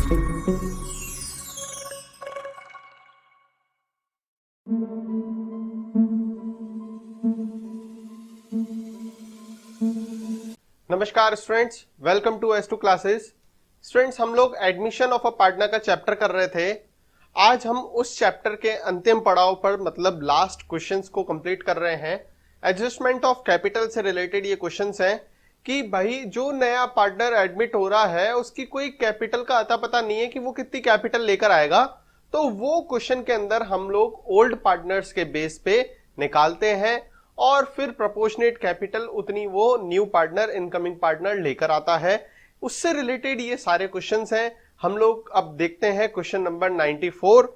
नमस्कार students, welcome to S2 classes. Students, हम लोग एडमिशन ऑफ अ पार्टनर का चैप्टर कर रहे थे। आज हम उस चैप्टर के अंतिम पड़ाव पर मतलब लास्ट क्वेश्चंस को कंप्लीट कर रहे हैं। एडजस्टमेंट ऑफ कैपिटल से रिलेटेड ये क्वेश्चंस हैं कि भाई जो नया पार्टनर एडमिट हो रहा है उसकी कोई कैपिटल का अता पता नहीं है कि वो कितनी कैपिटल लेकर आएगा, तो वो क्वेश्चन के अंदर हम लोग ओल्ड पार्टनर्स के बेस पे निकालते हैं और फिर प्रोपोर्शनेट कैपिटल उतनी वो न्यू पार्टनर इनकमिंग पार्टनर लेकर आता है। उससे रिलेटेड ये सारे क्वेश्चंस हैं। हम लोग अब देखते हैं क्वेश्चन नंबर 94।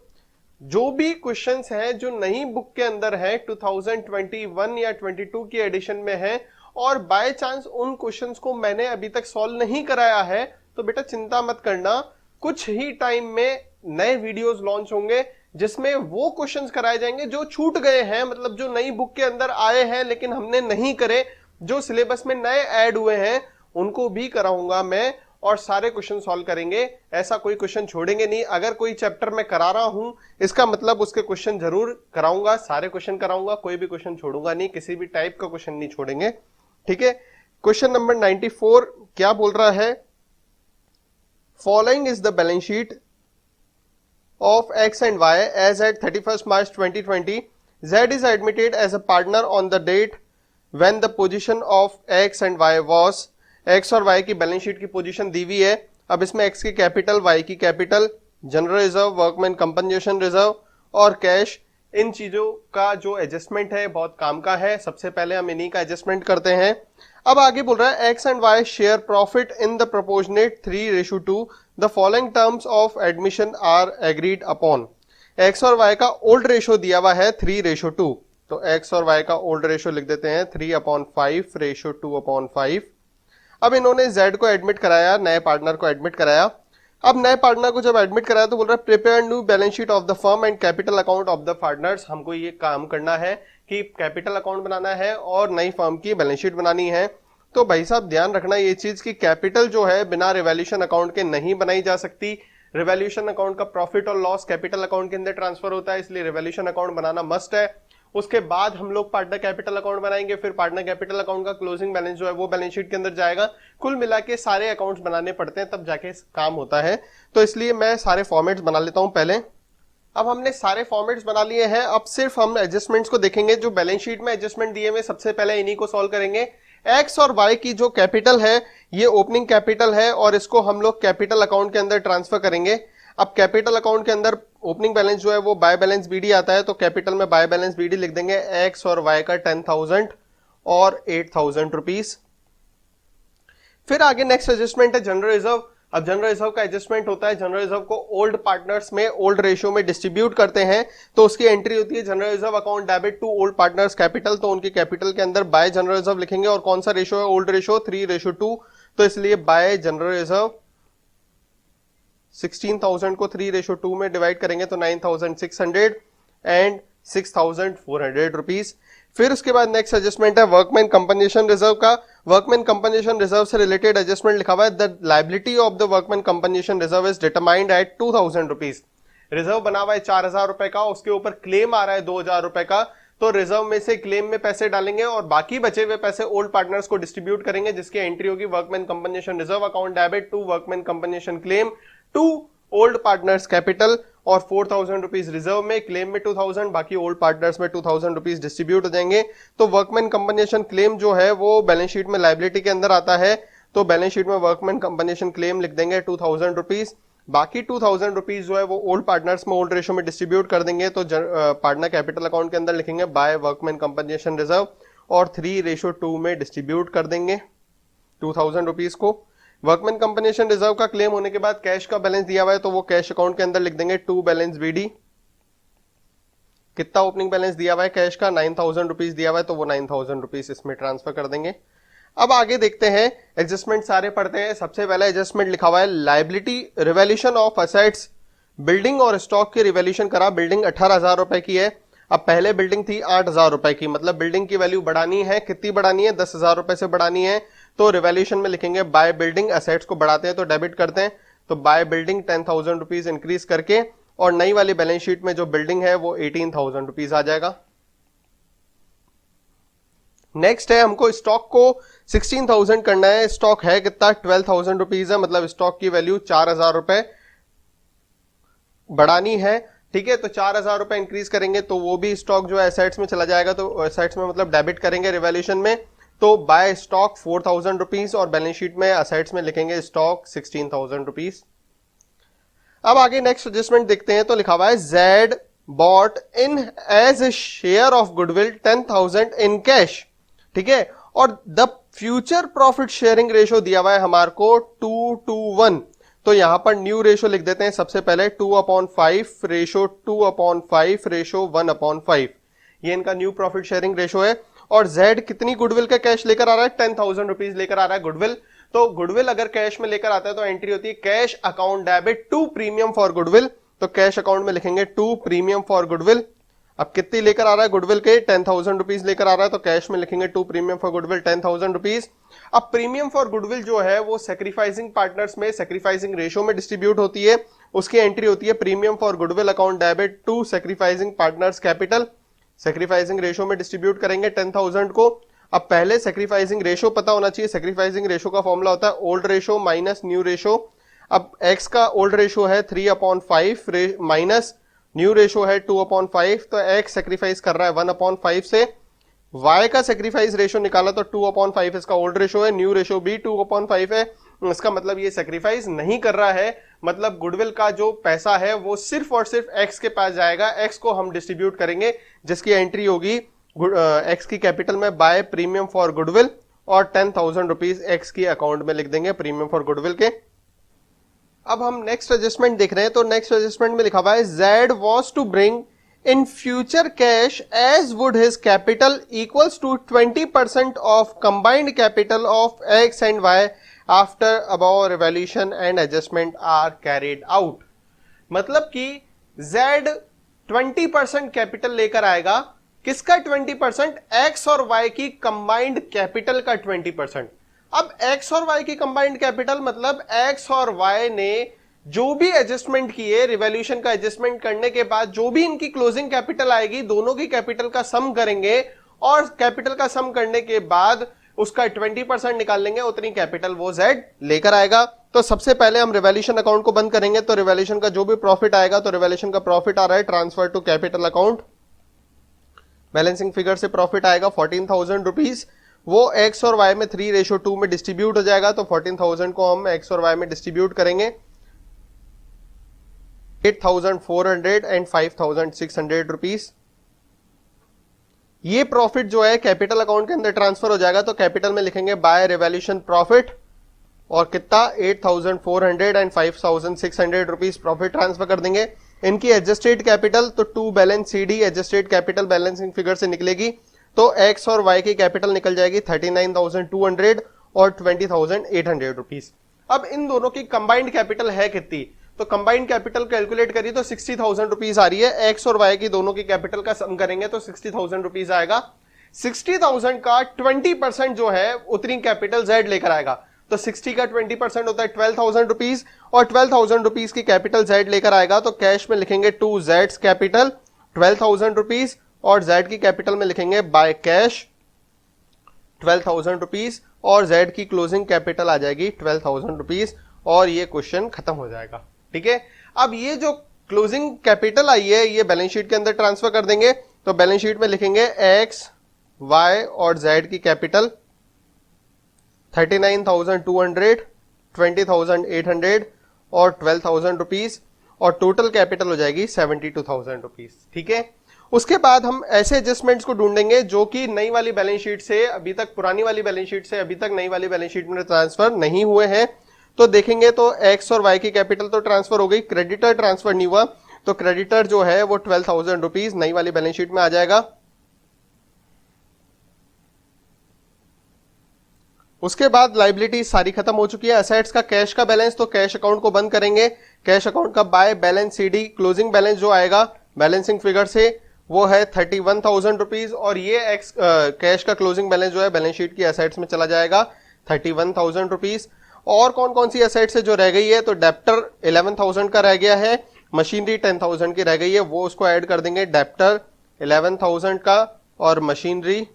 जो भी क्वेश्चंस हैं जो नई बुक के अंदर है 2021 या 22 की एडिशन में है और बाय चांस उन क्वेश्चंस को मैंने अभी तक सॉल्व नहीं कराया है तो बेटा चिंता मत करना, कुछ ही टाइम में नए वीडियोस लॉन्च होंगे जिसमें वो क्वेश्चंस कराए जाएंगे जो छूट गए हैं, मतलब जो नई बुक के अंदर आए हैं लेकिन हमने नहीं करे, जो सिलेबस में नए ऐड हुए हैं उनको भी कराऊंगा मैं और सारे क्वेश्चन सॉल्व करेंगे। ऐसा कोई क्वेश्चन छोड़ेंगे नहीं। अगर कोई चैप्टर में करा रहा हूं इसका मतलब उसके क्वेश्चन जरूर कराऊंगा, सारे क्वेश्चन कराऊंगा, कोई भी क्वेश्चन छोड़ूंगा नहीं, किसी भी टाइप का क्वेश्चन नहीं छोड़ेंगे। ठीक है, क्वेश्चन नंबर 94 क्या बोल रहा है? Following is the balance sheet of X and Y as at 31st March 2020. Z is admitted as a partner on the date when the position of X and Y was. X और Y की balance sheet की position दी हुई है। अब इसमें X की capital, Y की capital, general reserve, workman compensation reserve और कैश, इन चीजों का जो एडजस्टमेंट है बहुत काम का है। सबसे पहले हम इन्हीं का एडजस्टमेंट करते हैं। अब आगे बोल रहा है X and Y share profit in the proportionate 3:2। The following terms of admission are agreed upon. X और Y का ओल्ड रेशो दिया हुआ है 3:2, तो X और Y का ओल्ड रेशो लिख देते हैं 3/5 रेशो 2/5। अब इन्होंने Z को एडमिट कराया, नए पार्टनर को एडमिट कराया। अब नए पार्टनर को जब एडमिट कराया तो बोल रहा है prepare new balance sheet of the firm and capital account of the partners. हमको ये काम करना है कि कैपिटल अकाउंट बनाना है और नई फर्म की बैलेंस शीट बनानी है। तो भाई साहब ध्यान रखना ये चीज कि कैपिटल जो है बिना रिवैल्यूएशन अकाउंट के नहीं बनाई जा सकती। रिवैल्यूएशन अकाउंट का प्रॉफिट और लॉस कैपिटल अकाउंट के अंदर ट्रांसफर होता है, इसलिए रिवैल्यूएशन अकाउंट बनाना मस्ट है। उसके बाद हम लोग पार्टनर कैपिटल अकाउंट बनाएंगे, फिर पार्टनर कैपिटल अकाउंट का क्लोजिंग बैलेंस जो है वो बैलेंस शीट के अंदर जाएगा। कुल मिला के सारे अकाउंट्स बनाने पड़ते हैं तब जाके काम होता है, तो इसलिए मैं सारे फॉर्मेट्स बना लेता हूं पहले। अब हमने सारे फॉर्मेट्स बना लिए हैं, अब सिर्फ हम एडजस्टमेंट्स को देखेंगे। जो बैलेंस शीट में एडजस्टमेंट दिए हुए सबसे पहले इन्हीं को सॉल्व करेंगे। एक्स और वाई की जो कैपिटल है ये ओपनिंग कैपिटल है और इसको हम लोग कैपिटल अकाउंट के अंदर ट्रांसफर करेंगे। अब कैपिटल अकाउंट के अंदर ओपनिंग बैलेंस जो है वो बाय बैलेंस बीडी आता है, तो कैपिटल में बाय बैलेंस बीडी लिख देंगे। एक्स और वाई का 10,000 और 8,000 रुपीस। फिर आगे नेक्स्ट एडजस्टमेंट है जनरल रिजर्व। अब जनरल रिजर्व का एडजस्टमेंट होता है, जनरल रिजर्व को ओल्ड पार्टनर्स में ओल्ड रेशियो में डिस्ट्रीब्यूट करते हैं, तो उसकी एंट्री होती है general reserve account debit to old partners capital. तो उनकी कैपिटल के अंदर बाय जनरल रिजर्व लिखेंगे और कौन सा रेशियो है? ओल्ड रेशियो 3:2, तो इसलिए बाय जनरल रिजर्व 16,000 को 3:2 में डिवाइड करेंगे तो 9,600 एंड 6,400 रुपीस। फिर उसके बाद नेक्स्ट एडजस्टमेंट है वर्कमैन कंपनसेशन रिजर्व का। वर्कमैन कंपनसेशन रिजर्व से रिलेटेड एडजस्टमेंट लिखा हुआ है, the liability of the workman compensation reserve is determined at 2,000 rupees. Reserve बना हुआ है 4,000 रुपए का, उसके ऊपर क्लेम आ रहा है 2,000 रुपए का, तो रिजर्व में से क्लेम में पैसे डालेंगे और बाकी बचे हुए पैसे ओल्ड पार्टनर्स को डिस्ट्रीब्यूट करेंगे, जिसकी एंट्री होगी workman compensation reserve account debit to workman compensation claim to old partners capital, और 4,000 रुपीज रिजर्व में, क्लेम में 2,000, बाकी ओल्ड पार्टनर्स में 2,000 रुपीज डिस्ट्रीब्यूट हो जाएंगे। तो वर्कमैन कंपनसेशन क्लेम जो है वो बैलेंस शीट में लायबिलिटी के अंदर आता है, तो बैलेंस शीट में वर्कमैन कंपनसेशन क्लेम लिख देंगे 2,000 रुपीज। बाकी 2,000 रुपीज जो है वो ओल्ड पार्टनर्स में ओल्ड रेशो में डिस्ट्रीब्यूट कर देंगे, तो पार्टनर कैपिटल अकाउंट के अंदर लिखेंगे बाय वर्कमैन कंपनसेशन रिजर्व और 3:2 में डिस्ट्रीब्यूट कर देंगे 2,000 रुपीज को। वर्कमैन कंपनसेशन रिजर्व का क्लेम होने के बाद कैश का बैलेंस दिया हुआ है, तो वो कैश अकाउंट के अंदर लिख देंगे टू बैलेंस बीडी। कितना ओपनिंग बैलेंस दिया हुआ है कैश का? 9,000 रुपीज दिया हुआ है, तो वो 9,000 रुपीज इसमें ट्रांसफर कर देंगे। अब आगे देखते हैं, एडजस्टमेंट सारे पढ़ते हैं। सबसे पहला एडजस्टमेंट लिखा हुआ है liability revaluation of assets. Building और स्टॉक की रिवैल्यूएशन करा। बिल्डिंग 18,000 रुपए की है, अब पहले बिल्डिंग थी 8,000 रुपए की, मतलब बिल्डिंग की वैल्यू बढ़ानी है। कितनी बढ़ानी है? 10,000 रुपए से बढ़ानी है, तो रिवैल्यूएशन में लिखेंगे बाय बिल्डिंग। असेट्स को बढ़ाते हैं तो डेबिट करते हैं, तो बाय बिल्डिंग 10,000 रुपीज इंक्रीज करके, और नई वाली बैलेंस शीट में जो बिल्डिंग है वो 18,000 रुपीज आ जाएगा। नेक्स्ट है हमको स्टॉक को 16,000 करना है। स्टॉक है कितना? 12,000 रुपीज है, मतलब स्टॉक की वैल्यू 4,000 रुपए बढ़ानी है। ठीक है, तो 4,000 रुपए इंक्रीज करेंगे तो वो भी स्टॉक जो है एसेट्स में चला जाएगा, तो एसेट्स में मतलब डेबिट करेंगे रिवैल्यूएशन में, तो बाय स्टॉक 4,000 रुपीज और बैलेंस शीट में एसेट्स में लिखेंगे स्टॉक 16,000 रुपीज। अब आगे नेक्स्ट एडजस्टमेंट देखते हैं, तो लिखा हुआ है Z bought in as a share of goodwill 10,000 in cash. ठीक है, और the future profit sharing ratio दिया हुआ है हमारे को 2:1, तो यहां पर न्यू रेशो लिख देते हैं सबसे पहले 2/5 रेशो 2/5 रेशो 1/5, ये इनका न्यू प्रॉफिट शेयरिंग रेशो है। और जेड कितनी गुडविल का कैश लेकर आ रहा है? 10,000 रुपीज लेकर आ रहा है गुडविल। तो गुडविल अगर कैश में लेकर आता है तो एंट्री होती है cash account debit to premium for goodwill, तो कैश अकाउंट में लिखेंगे टू प्रीमियम फॉर गुडविल। अब कितनी लेकर आ रहा है गुडविल के? 10,000 रुपीज लेकर आ रहा है, तो कैश में लिखेंगे to premium for goodwill 10,000 rupees. अब प्रीमियम फॉर गुडविल जो है वो सैक्रिफाइसिंग पार्टनर्स में सैक्रिफाइसिंग रेशो में डिस्ट्रीब्यूट होती है, उसकी एंट्री होती है premium for goodwill account debit to sacrificing partners capital. Sacrificing ratio में डिस्ट्रीब्यूट करेंगे 10,000 को। अब पहले सैक्रिफाइसिंग रेशो पता होना चाहिए। सैक्रिफाइसिंग रेशो का फॉर्मूला होता है old ratio minus new ratio. अब एक्स का ओल्ड रेशो है 3/5 माइनस न्यू रेशो है 2/5, तो एक्स सैक्रिफाइस कर रहा है 1/5 से। वाई का सैक्रिफाइस रेशो निकाला तो 2/5 इसका ओल्ड रेशो है, न्यू रेशो भी 2/5 है। इसका मतलब ये सैक्रिफाइस नहीं कर रहा है, मतलब गुडविल का जो पैसा है वो सिर्फ और सिर्फ एक्स के पास जाएगा। एक्स को हम डिस्ट्रीब्यूट करेंगे, जिसकी एंट्री होगी एक्स की कैपिटल में बाय प्रीमियम फॉर गुडविल, और 10,000 रुपीज एक्स की अकाउंट में लिख देंगे प्रीमियम फॉर गुडविल के। अब हम नेक्स्ट एडजस्टमेंट देख रहे हैं, तो नेक्स्ट एडजस्टमेंट में लिखा हुआ है Z was to bring in future cash as would his capital equals to 20% of combined capital of X and Y after above revaluation and adjustment are carried out. मतलब कि जेड 20% कैपिटल लेकर आएगा। किसका 20%? X और Y की combined capital का 20%। अब x और वाई की कंबाइंड कैपिटल मतलब एक्स और वाई ने जो भी एडजस्टमेंट किए, रिवैल्यूएशन का एडजस्टमेंट करने के बाद जो भी इनकी क्लोजिंग कैपिटल आएगी, दोनों की कैपिटल का सम करेंगे, और कैपिटल का सम करने के बाद उसका 20% निकाल लेंगे, उतनी कैपिटल वो जेड लेकर आएगा। तो सबसे पहले हम रिवैल्यूएशन अकाउंट को बंद करेंगे, तो रिवैल्यूएशन का जो भी प्रॉफिट आएगा, तो रिवैल्यूएशन का प्रॉफिट आ रहा है transfer to capital account. Balancing figure से प्रॉफिट आएगा 14,000 रुपीज, वो एक्स और वाई में 3:2 में डिस्ट्रीब्यूट हो जाएगा, तो 14,000 को हम एक्स और वाई में डिस्ट्रीब्यूट करेंगे। 8,400 एंड 5,600 रुपीज ये प्रॉफिट जो है कैपिटल अकाउंट के अंदर ट्रांसफर हो जाएगा, तो कैपिटल में लिखेंगे बाय रिवैल्यूएशन प्रॉफिट, और कितना 8,400 एंड 5,600 रुपीज प्रॉफिट ट्रांसफर कर देंगे। इनकी एडजस्टेड कैपिटल तो to balance CD adjusted capital balancing figure से निकलेगी, तो एक्स और वाई की कैपिटल निकल जाएगी 39,200 और 20,800 रुपीज। अब इन दोनों की कंबाइंड कैपिटल है कितनी? तो कंबाइंड कैपिटल कैलकुलेट करिए तो 60,000 रुपीज आ रही है। एक्स और वाई की दोनों की कैपिटल का सम करेंगे तो 60,000 रुपीज आएगा। 60,000 का 20% जो है उतनी कैपिटल जेड लेकर आएगा, तो 60 का 20% होता है 12,000 रुपीज, और 12,000 रुपीज की कैपिटल जेड लेकर आएगा, तो कैश में लिखेंगे टू जेड्स कैपिटल 12,000 रुपीज, और जेड की कैपिटल में लिखेंगे बाय कैश 12,000 रुपीज, और जेड की क्लोजिंग कैपिटल आ जाएगी 12,000 रुपीज, और ये क्वेश्चन खत्म हो जाएगा। ठीक है, अब ये जो क्लोजिंग कैपिटल आई है ये बैलेंस शीट के अंदर ट्रांसफर कर देंगे, तो बैलेंस शीट में लिखेंगे एक्स वाई और जेड की कैपिटल 39,200, 20,800 और 12,000 रुपीज, और टोटल कैपिटल हो जाएगी 72,000 रुपीज। ठीक है, उसके बाद हम ऐसे एडजस्टमेंट्स को ढूंढेंगे जो कि नई वाली बैलेंस शीट से अभी तक, पुरानी वाली बैलेंस शीट से अभी तक नई वाली बैलेंस शीट में ट्रांसफर नहीं हुए हैं। तो देखेंगे तो एक्स और वाई की कैपिटल तो ट्रांसफर हो गई, क्रेडिटर ट्रांसफर नहीं हुआ, तो क्रेडिटर जो है वो 12,000 रुपीज नई वाली बैलेंस शीट में आ जाएगा। उसके बाद लाइबिलिटी सारी खत्म हो चुकी है। असेट्स का कैश का बैलेंस, तो कैश अकाउंट को बंद करेंगे। कैश अकाउंट का by balance CD closing balance जो आएगा बैलेंसिंग फिगर से वो है 31,000 रुपीज, और ये कैश का क्लोजिंग बैलेंस जो है बैलेंस शीट की असेट्स में चला जाएगा 31,000 रुपीज। और कौन कौन सी एसेट्स है जो रह गई है, तो डेप्टर 11,000 का रह गया है, मशीनरी 10,000 की रह गई है, वो उसको ऐड कर देंगे, डेप्टर 11,000 का और मशीनरी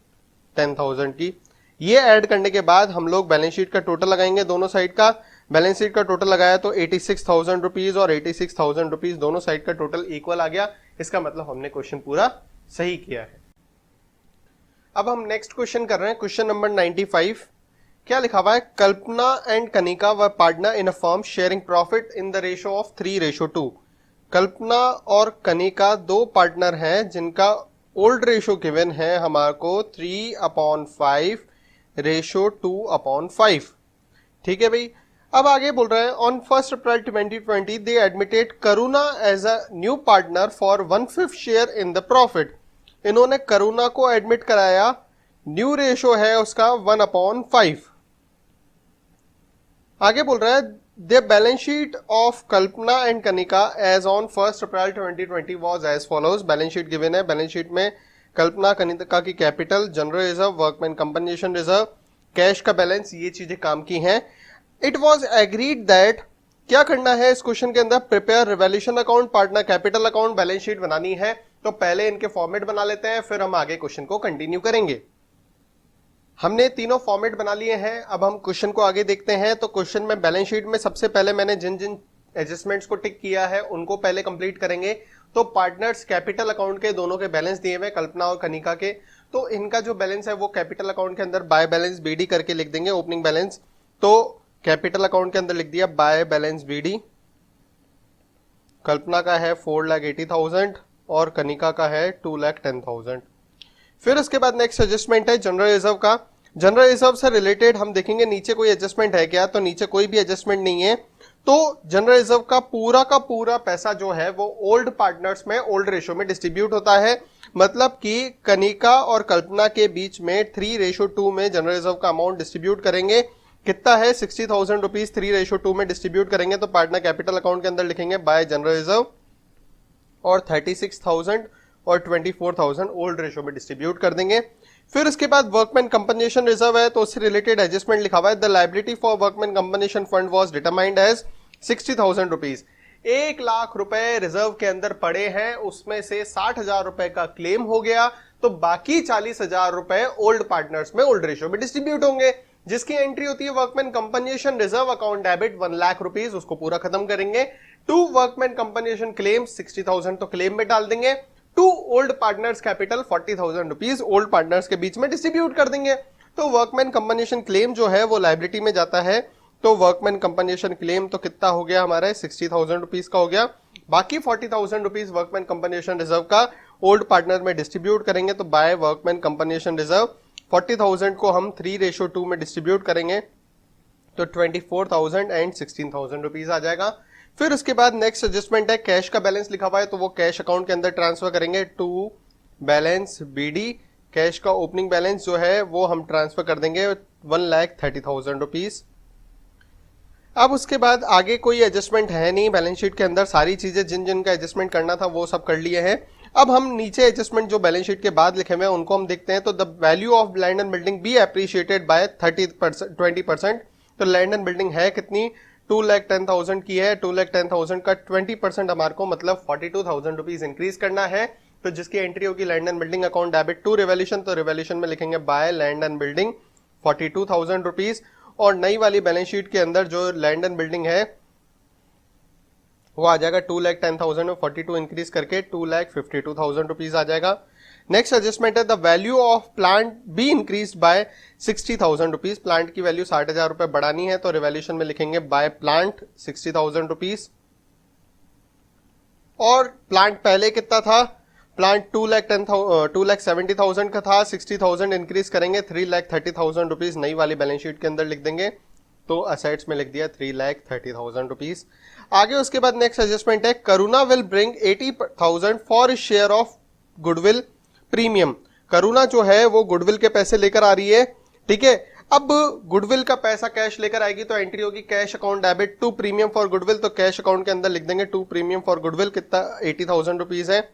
10,000 की। ये ऐड करने के बाद हम लोग बैलेंस शीट का टोटल लगाएंगे दोनों साइड का। बैलेंस शीट का टोटल लगाया तो 86,000 रुपीज और 86,000 रुपीज दोनों साइड का टोटल इक्वल आ गया। इसका मतलब हमने क्वेश्चन पूरा सही किया है। अब हम नेक्स्ट क्वेश्चन कर रहे हैं, क्वेश्चन नंबर 95। क्या लिखा हुआ है, Kalpana and Kanika were partner in a firm sharing profit in the ratio of 3:2। Kalpana और कनिका दो पार्टनर हैं जिनका ओल्ड रेशो गिवन है हमारे को 3/5:2/5। ठीक है भाई। अब आगे बोल रहे हैं, on 1 April 2020 they admitted Karuna as a new partner for 1/5 share in the profit. इन्होंने करुणा को एडमिट कराया, न्यू रेशो है उसका 1/5। आगे बोल रहा है, the balance sheet of Kalpana and Kanika as on 1 April 2020 was as follows. Balance sheet given है, बैलेंस शीट में कल्पना कनिका की capital, general reserve, workman compensation reserve, cash का बैलेंस, ये चीजें काम की हैं। इट वॉज एग्रीड दैट, क्या करना है इस क्वेश्चन के अंदर, prepare revaluation account, partner capital account, balance sheet बनानी है। तो पहले इनके फॉर्मेट बना लेते हैं, फिर हम आगे क्वेश्चन को कंटिन्यू करेंगे। हमने तीनों फॉर्मेट बना लिए हैं, अब हम क्वेश्चन को आगे देखते हैं। तो क्वेश्चन में बैलेंस शीट में सबसे पहले मैंने जिन जिन एडजस्टमेंट्स को टिक किया है उनको पहले कंप्लीट करेंगे। तो पार्टनर्स कैपिटल अकाउंट के दोनों के बैलेंस दिए हुए, कल्पना और कनिका के, तो इनका जो बैलेंस है वो कैपिटल अकाउंट के अंदर बाय बैलेंस बीडी करके लिख देंगे, ओपनिंग बैलेंस। तो कैपिटल अकाउंट के अंदर लिख दिया बाय बैलेंस बीडी। कल्पना का है 4,80,000 और कनिका का है 2,10,000। फिर उसके बाद नेक्स्ट एडजस्टमेंट है जनरल रिजर्व का। जनरल रिजर्व से रिलेटेड हम देखेंगे नीचे कोई एडजस्टमेंट है क्या, तो नीचे कोई भी एडजस्टमेंट नहीं है। तो जनरल रिजर्व का पूरा पैसा जो है वो ओल्ड पार्टनर्स में ओल्ड रेशो में डिस्ट्रीब्यूट होता है। मतलब कि कनिका और कल्पना के बीच में 3:2 में जनरल रिजर्व का अमाउंट डिस्ट्रीब्यूट करेंगे। कितना है, 60,000 रुपीज 3:2 में डिस्ट्रीब्यूट करेंगे। तो पार्टनर कैपिटल अकाउंट के अंदर लिखेंगे बाय जनरल रिजर्व, और 36,000 और 24,000 ओल्ड रेशो में डिस्ट्रीब्यूट कर देंगे। फिर उसके बाद वर्कमैन कंपनसेशन रिजर्व है, तो उससे रिलेटेड एडजस्टमेंट लिखा हुआ है, the liability for workman compensation fund was determined as 60,000 rupees. 1,00,000 रुपए रिजर्व के अंदर पड़े हैं, उसमें से 60,000 रुपए का क्लेम हो गया, तो बाकी 40,000 रुपए ओल्ड पार्टनर्स में ओल्ड रेशो में डिस्ट्रीब्यूट होंगे, जिसकी एंट्री होती है workman compensation reserve account debit 1,00,000 rupees, उसको पूरा खत्म करेंगे। टू वर्कमैन कंपनसेशन क्लेम 60,000 तो क्लेम में डाल देंगे। To old partners capital 40,000 rupees old partners के बीच में डिस्ट्रीब्यूट कर देंगे। तो वर्कमैन कंपनसेशन क्लेम जो है वो लायबिलिटी में जाता है। तो वर्कमैन कंपनसेशन क्लेम तो कितना हो गया हमारा, 60,000 रुपीज का हो गया। बाकी 40,000 रुपीज वर्कमैन कंपनसेशन रिजर्व का ओल्ड पार्टनर में डिस्ट्रीब्यूट करेंगे। तो बाय वर्कमैन कंपनसेशन रिजर्व 40,000 को हम 3:2 में डिस्ट्रीब्यूट करेंगे, तो 24,000 एंड 16,000 रुपीज आ जाएगा। फिर उसके बाद नेक्स्ट एडजस्टमेंट है, कैश का बैलेंस लिखा हुआ है, तो वो कैश अकाउंट के अंदर ट्रांसफर करेंगे टू बैलेंस बीडी। कैश का ओपनिंग बैलेंस जो है वो हम ट्रांसफर कर देंगे 1,30,000 रुपीज। अब उसके बाद आगे कोई एडजस्टमेंट है नहीं बैलेंस शीट के अंदर, सारी चीजें जिन जिन का एडजस्टमेंट करना था वो सब कर लिए हैं। अब हम नीचे एडजस्टमेंट जो बैलेंस शीट के बाद लिखे हुए हैं उनको हम देखते हैं। तो the value of land and building be appreciated by 20%। तो लैंड एंड बिल्डिंग है कितनी, 2,10,000 की है। 2,10,000 का 20% हमारे को मतलब 42,000 रुपीज इंक्रीज करना है। तो जिसकी एंट्री होगी land and building account debit to revaluation, तो रिवैल्यूएशन में लिखेंगे by land and building 42,000 rupees. और नई वाली बैलेंस शीट के अंदर जो लैंड एंड बिल्डिंग है वो आ जाएगा 2,10,000 में 42 इंक्रीज करके 2,52,000 रुपीज आ जाएगा। नेक्स्ट एडजस्टमेंट है, the value of plant be increase by 60,000 rupees. Plant की वैल्यू 60,000 रुपए बढ़ानी है, तो रिवैल्यूएशन में लिखेंगे बाय प्लांट 60,000 रुपीज। और प्लांट पहले कितना था, प्लांट 2,70,000 का था, 60,000 इंक्रीज करेंगे 3,30,000 रुपीज नई वाली बैलेंस शीट के अंदर लिख देंगे। तो असेट्स में लिख दिया 3,30,000 रुपीज। आगे उसके बाद नेक्स्ट एडजस्टमेंट है, Karuna will bring 80,000 for share of goodwill premium. Karuna जो है वो गुडविल के पैसे लेकर आ रही है, ठीक है। अब गुडविल का पैसा कैश लेकर आएगी, तो एंट्री होगी cash account debit to premium for goodwill. तो कैश अकाउंट के अंदर लिख देंगे टू प्रीमियम फॉर गुडविल, कितना 80,000 रुपीज है।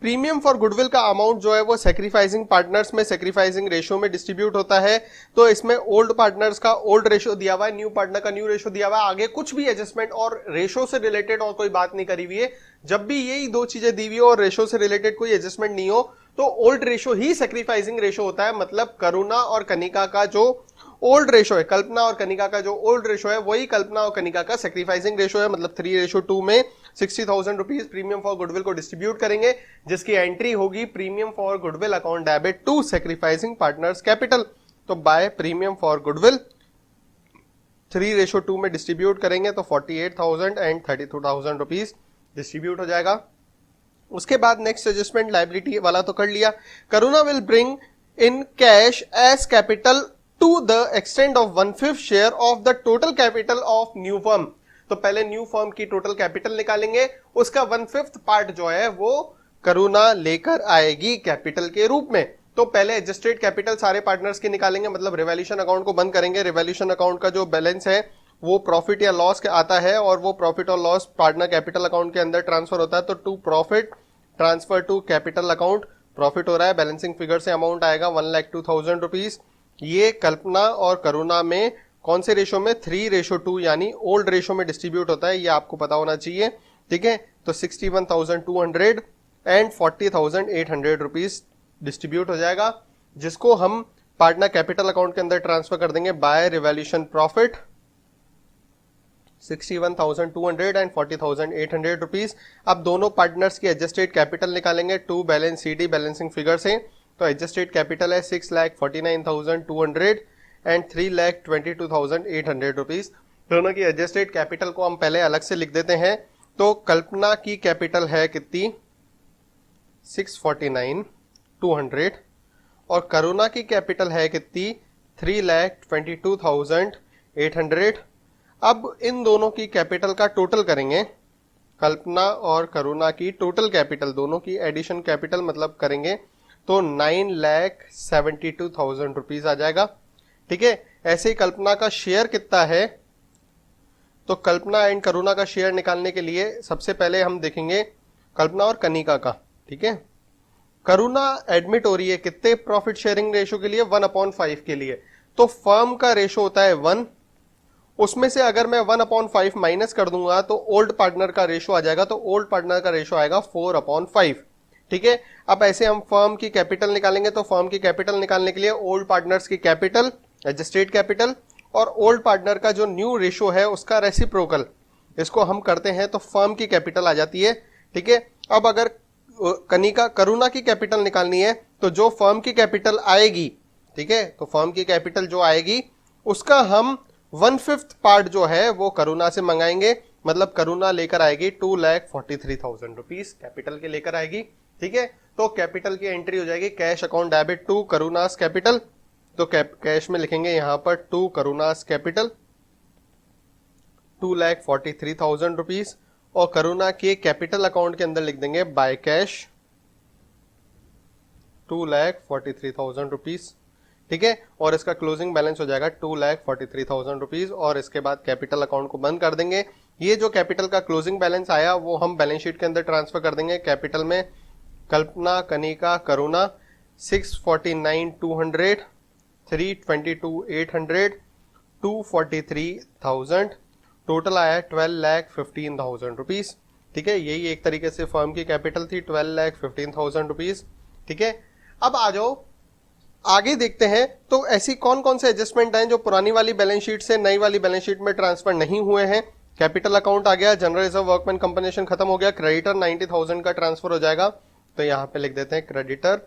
प्रीमियम फॉर गुडविल का अमाउंट जो है वो सेक्रीफाइसिंग पार्टनर्स में सेक्रीफाइसिंग रेशियो में डिस्ट्रीब्यूट होता है। तो इसमें ओल्ड पार्टनर्स का ओल्ड रेशियो दिया हुआ है, न्यू पार्टनर का न्यू रेशियो दिया हुआ है, आगे कुछ भी एडजस्टमेंट और रेशियो से रिलेटेड और कोई बात नहीं करी हुई है। जब भी यही दो चीजें दी हुई हो और रेशियो से रिलेटेड कोई एडजस्टमेंट नहीं हो तो ओल्ड रेशियो ही सेक्रीफाइसिंग रेशियो होता है। मतलब करुणा और कनिका का जो ओल्ड रेशियो है, कल्पना और कनिका का जो ओल्ड रेशियो है वही कल्पना और कनिका का सेक्रीफाइसिंग रेशियो है। मतलब 3:2 में 60,000 रुपीज प्रीमियम फॉर गुडविल को डिस्ट्रीब्यूट करेंगे, जिसकी एंट्री होगी premium for goodwill account debit to sacrificing partners capital. तो बाय प्रीमियम फॉर गुडविल 3:2 में डिस्ट्रीब्यूट करेंगे तो 48,000 एंड 32,000 रुपीज डिस्ट्रीब्यूट हो जाएगा। उसके बाद नेक्स्ट एडजस्टमेंट लायबिलिटी वाला तो कर लिया। Karuna will bring in cash as capital to the extend of 1/5 share of the total capital of new firm. तो पहले न्यू फर्म की टोटल कैपिटल निकालेंगे, उसका 1/5 पार्ट जो है वो करुणा लेकर आएगी कैपिटल के रूप में। तो पहले एडजस्टेड कैपिटल सारे पार्टनर्स की निकालेंगे, मतलब रिवैल्यूएशन अकाउंट को बंद करेंगे। रिवैल्यूएशन अकाउंट का जो बैलेंस है वो प्रॉफिट या लॉस के आता है और वो प्रॉफिट और लॉस पार्टनर कैपिटल अकाउंट के अंदर ट्रांसफर होता है। तो to profit transfer to capital account, profit हो रहा है, बैलेंसिंग फिगर से अमाउंट आएगा 1,02,000 रुपीज। ये कल्पना और करुणा में कौन से रेशो में? 3:2 यानी ओल्ड रेशो में डिस्ट्रीब्यूट होता है, ये आपको पता होना चाहिए। ठीक है, तो 61,200 एंड 40,800 रुपीज डिस्ट्रीब्यूट हो जाएगा, जिसको हम पार्टनर कैपिटल अकाउंट के अंदर ट्रांसफर कर देंगे by revaluation profit 61,200 and 40,800 rupees. अब दोनों पार्टनर्स की एडजस्टेड कैपिटल निकालेंगे to balance CD balancing figure से। तो एडजस्टेड कैपिटल है 6,49,200 एंड 3,22,800 रुपीज। दोनों की एडजस्टेड कैपिटल को हम पहले अलग से लिख देते हैं। तो कल्पना की कैपिटल है कितनी? 649,200 और करुणा की कैपिटल है कितनी? 3,22,800। अब इन दोनों की कैपिटल का टोटल करेंगे, कल्पना और करुणा की टोटल कैपिटल, दोनों की एडिशन कैपिटल मतलब करेंगे तो 9,72,000 रुपीज आ जाएगा। ठीक है, ऐसे ही कल्पना का शेयर कितना है? तो कल्पना एंड करुणा का शेयर निकालने के लिए सबसे पहले हम देखेंगे कल्पना और कनिका का। ठीक है, करुणा एडमिट हो रही है कितने प्रॉफिट शेयरिंग रेशो के लिए? 1/5 के लिए। तो फर्म का रेशो होता है 1, उसमें से अगर मैं 1/5 माइनस कर दूंगा तो ओल्ड पार्टनर का रेशो आ जाएगा। तो ओल्ड पार्टनर का रेशो आएगा 4/5। ठीक है, अब ऐसे हम फर्म की कैपिटल निकालेंगे। तो फर्म की कैपिटल निकालने के लिए ओल्ड पार्टनर्स की कैपिटल, एडजस्टेड कैपिटल और ओल्ड पार्टनर का जो न्यू रेशो है उसका रेसिप्रोकल, इसको हम करते हैं तो फर्म की कैपिटल आ जाती है। ठीक है, अब अगर करुणा की कैपिटल निकालनी है तो जो फर्म की कैपिटल आएगी, ठीक है, तो फर्म की कैपिटल जो आएगी उसका हम 1/5 पार्ट जो है वो करुणा से मंगाएंगे। मतलब करुणा लेकर आएगी 2,43,000 रुपीज कैपिटल के लेकर आएगी। ठीक है, तो कैपिटल की एंट्री हो जाएगी cash account debit to Karuna's capital. तो कैश में लिखेंगे यहां पर टू करुणास कैपिटल 2,43,000 रुपीज और करुणा के कैपिटल अकाउंट के अंदर लिख देंगे बाय कैश 2,43,000 रुपीज। ठीक है, और इसका क्लोजिंग बैलेंस हो जाएगा 2,43,000 रुपीज और इसके बाद कैपिटल अकाउंट को बंद कर देंगे। ये जो कैपिटल का क्लोजिंग बैलेंस आया वो हम बैलेंस शीट के अंदर ट्रांसफर कर देंगे। कैपिटल में कल्पना, कनिका, करुणा 649,200, 322,800, 243,000, टोटल आया 12,15,000 रुपीज। ठीक है, यही एक तरीके से फर्म की कैपिटल थी 12,15,000 रुपीज। ठीक है, अब आ जाओ आगे देखते हैं। तो ऐसी कौन कौन से एडजस्टमेंट हैं जो पुरानी वाली बैलेंस शीट से नई वाली बैलेंस शीट में ट्रांसफर नहीं हुए हैं। कैपिटल अकाउंट आ गया, जनरल रिजर्व वर्कमैन कंपनसेशन खत्म हो गया, क्रेडिटर 90,000 का ट्रांसफर हो जाएगा। तो यहाँ पे लिख देते हैं क्रेडिटर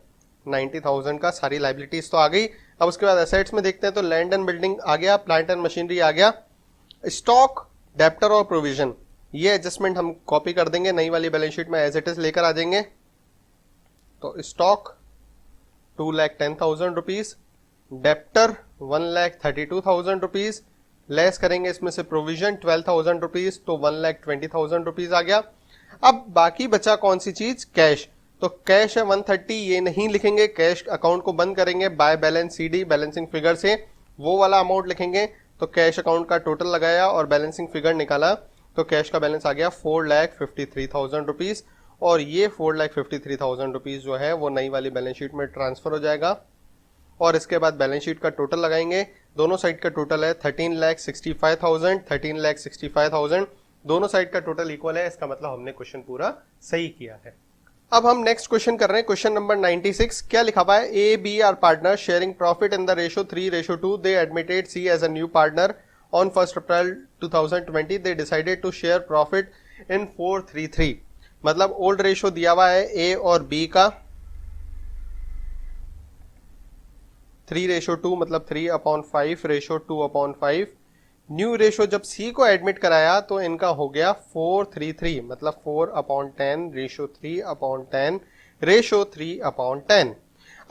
90,000 का, सारी लाइबिलिटीज तो आ गई। अब उसके बाद एसेट्स में देखते हैं तो लैंड एंड बिल्डिंग आ गया, प्लांट एंड मशीनरी आ गया, स्टॉक, डेप्टर और प्रोविजन, ये एडजस्टमेंट हम कॉपी कर देंगे नई वाली बैलेंस शीट में, एज इट इज लेकर आ जाएंगे। तो stock 2,10,000 rupees, debtor 1,32,000 rupees, less करेंगे इसमें से प्रोविजन 12,000 रुपीज, तो 1,20,000 रुपीज आ गया। अब बाकी बचा कौन सी चीज? कैश। तो कैश है 130, ये नहीं लिखेंगे, कैश अकाउंट को बंद करेंगे by balance CD balancing figure से, वो वाला अमाउंट लिखेंगे। तो कैश अकाउंट का टोटल लगाया और बैलेंसिंग फिगर निकाला तो कैश का बैलेंस आ गया 4,53,000 रुपीज और ये 4,53,000 रुपीज जो है वो नई वाली बैलेंस शीट में ट्रांसफर हो जाएगा। और इसके बाद बैलेंस शीट का टोटल लगाएंगे, दोनों साइड का टोटल है 13,65,000, 13,65,000, दोनों साइड का टोटल इक्वल है, इसका मतलब हमने क्वेश्चन पूरा सही किया है। अब हम नेक्स्ट क्वेश्चन कर रहे हैं, क्वेश्चन नंबर 96। क्या लिखा हुआ है, A B are partner sharing profit in the ratio 3:2, they admitted C as a new partner on 1 April 2020, they decided to share profit in 4:3:3। मतलब ओल्ड रेशो दिया हुआ है ए और बी का 3:2 मतलब 3/5:2/5। न्यू रेशो जब सी को एडमिट कराया तो इनका हो गया 4:3:3 मतलब 4/10:3/10:3/10।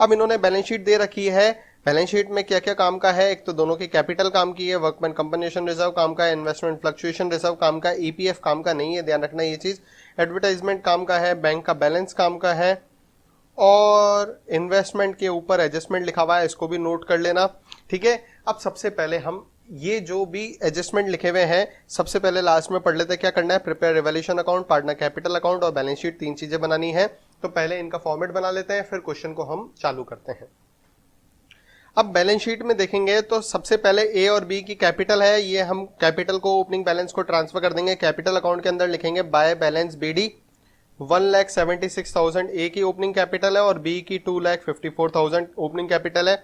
अब इन्होंने बैलेंस शीट दे रखी है, बैलेंस शीट में क्या क्या काम का है, एक तो दोनों की कैपिटल काम की है, वर्कमैन कंपनसेशन रिजर्व काम का है, इन्वेस्टमेंट फ्लक्चुएशन रिजर्व काम का है, ईपीएफ काम का नहीं है, ध्यान रखना ये चीज, एडवर्टाइजमेंट काम का है, बैंक का बैलेंस काम का है, और इन्वेस्टमेंट के ऊपर एडजस्टमेंट लिखा हुआ है, इसको भी नोट कर लेना। ठीक है, अब सबसे पहले हम ये जो भी एडजस्टमेंट लिखे हुए हैं सबसे पहले लास्ट में पढ़ लेते हैं। क्या करना है, prepare revaluation account, partner capital account और बैलेंस शीट, तीन चीजें बनानी है। तो पहले इनका फॉर्मेट बना लेते हैं, फिर क्वेश्चन को हम चालू करते हैं। अब बैलेंस शीट में देखेंगे तो सबसे पहले ए और बी की कैपिटल है, ये हम कैपिटल को ओपनिंग बैलेंस को ट्रांसफर कर देंगे। कैपिटल अकाउंट के अंदर लिखेंगे बाय बैलेंस बीडी 1,76,000 ए की ओपनिंग कैपिटल है और बी की 2,54,000 ओपनिंग कैपिटल है।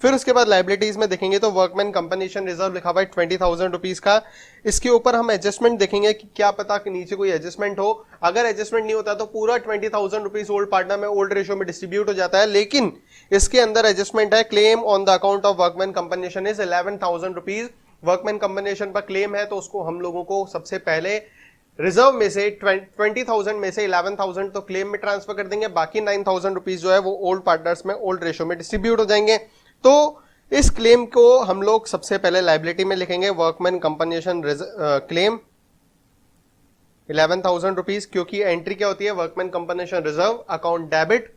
फिर उसके बाद लाइबिलिटीज में देखेंगे तो वर्कमैन कंपनसेशन रिजर्व लिखा हुआ है 20,000 रुपीज का। इसके ऊपर हम एडजस्टमेंट देखेंगे कि क्या पता कि नीचे कोई एडजस्टमेंट हो, अगर एडजस्टमेंट नहीं होता तो पूरा 20,000 रुपीज ओल्ड पार्टनर में ओल्ड रेशियो में डिस्ट्रीब्यूट हो जाता है। लेकिन इसके अंदर एडजस्टमेंट है, claim on the account of workman compensation is 11,000 rupees. Workman compensation पर क्लेम है तो उसको हम लोगों को सबसे पहले रिजर्व में से 20,000 में से 11,000 तो क्लेम में ट्रांसफर कर देंगे, बाकी 9,000 रुपीज जो है वो ओल्ड पार्टनर्स में ओल्ड रेशियो में डिस्ट्रीब्यूट हो जाएंगे। तो इस क्लेम को हम लोग सबसे पहले लायबिलिटी में लिखेंगे, वर्कमैन कंपनसेशन क्लेम 11,000 रुपीज, क्योंकि एंट्री क्या होती है, workman compensation reserve account debit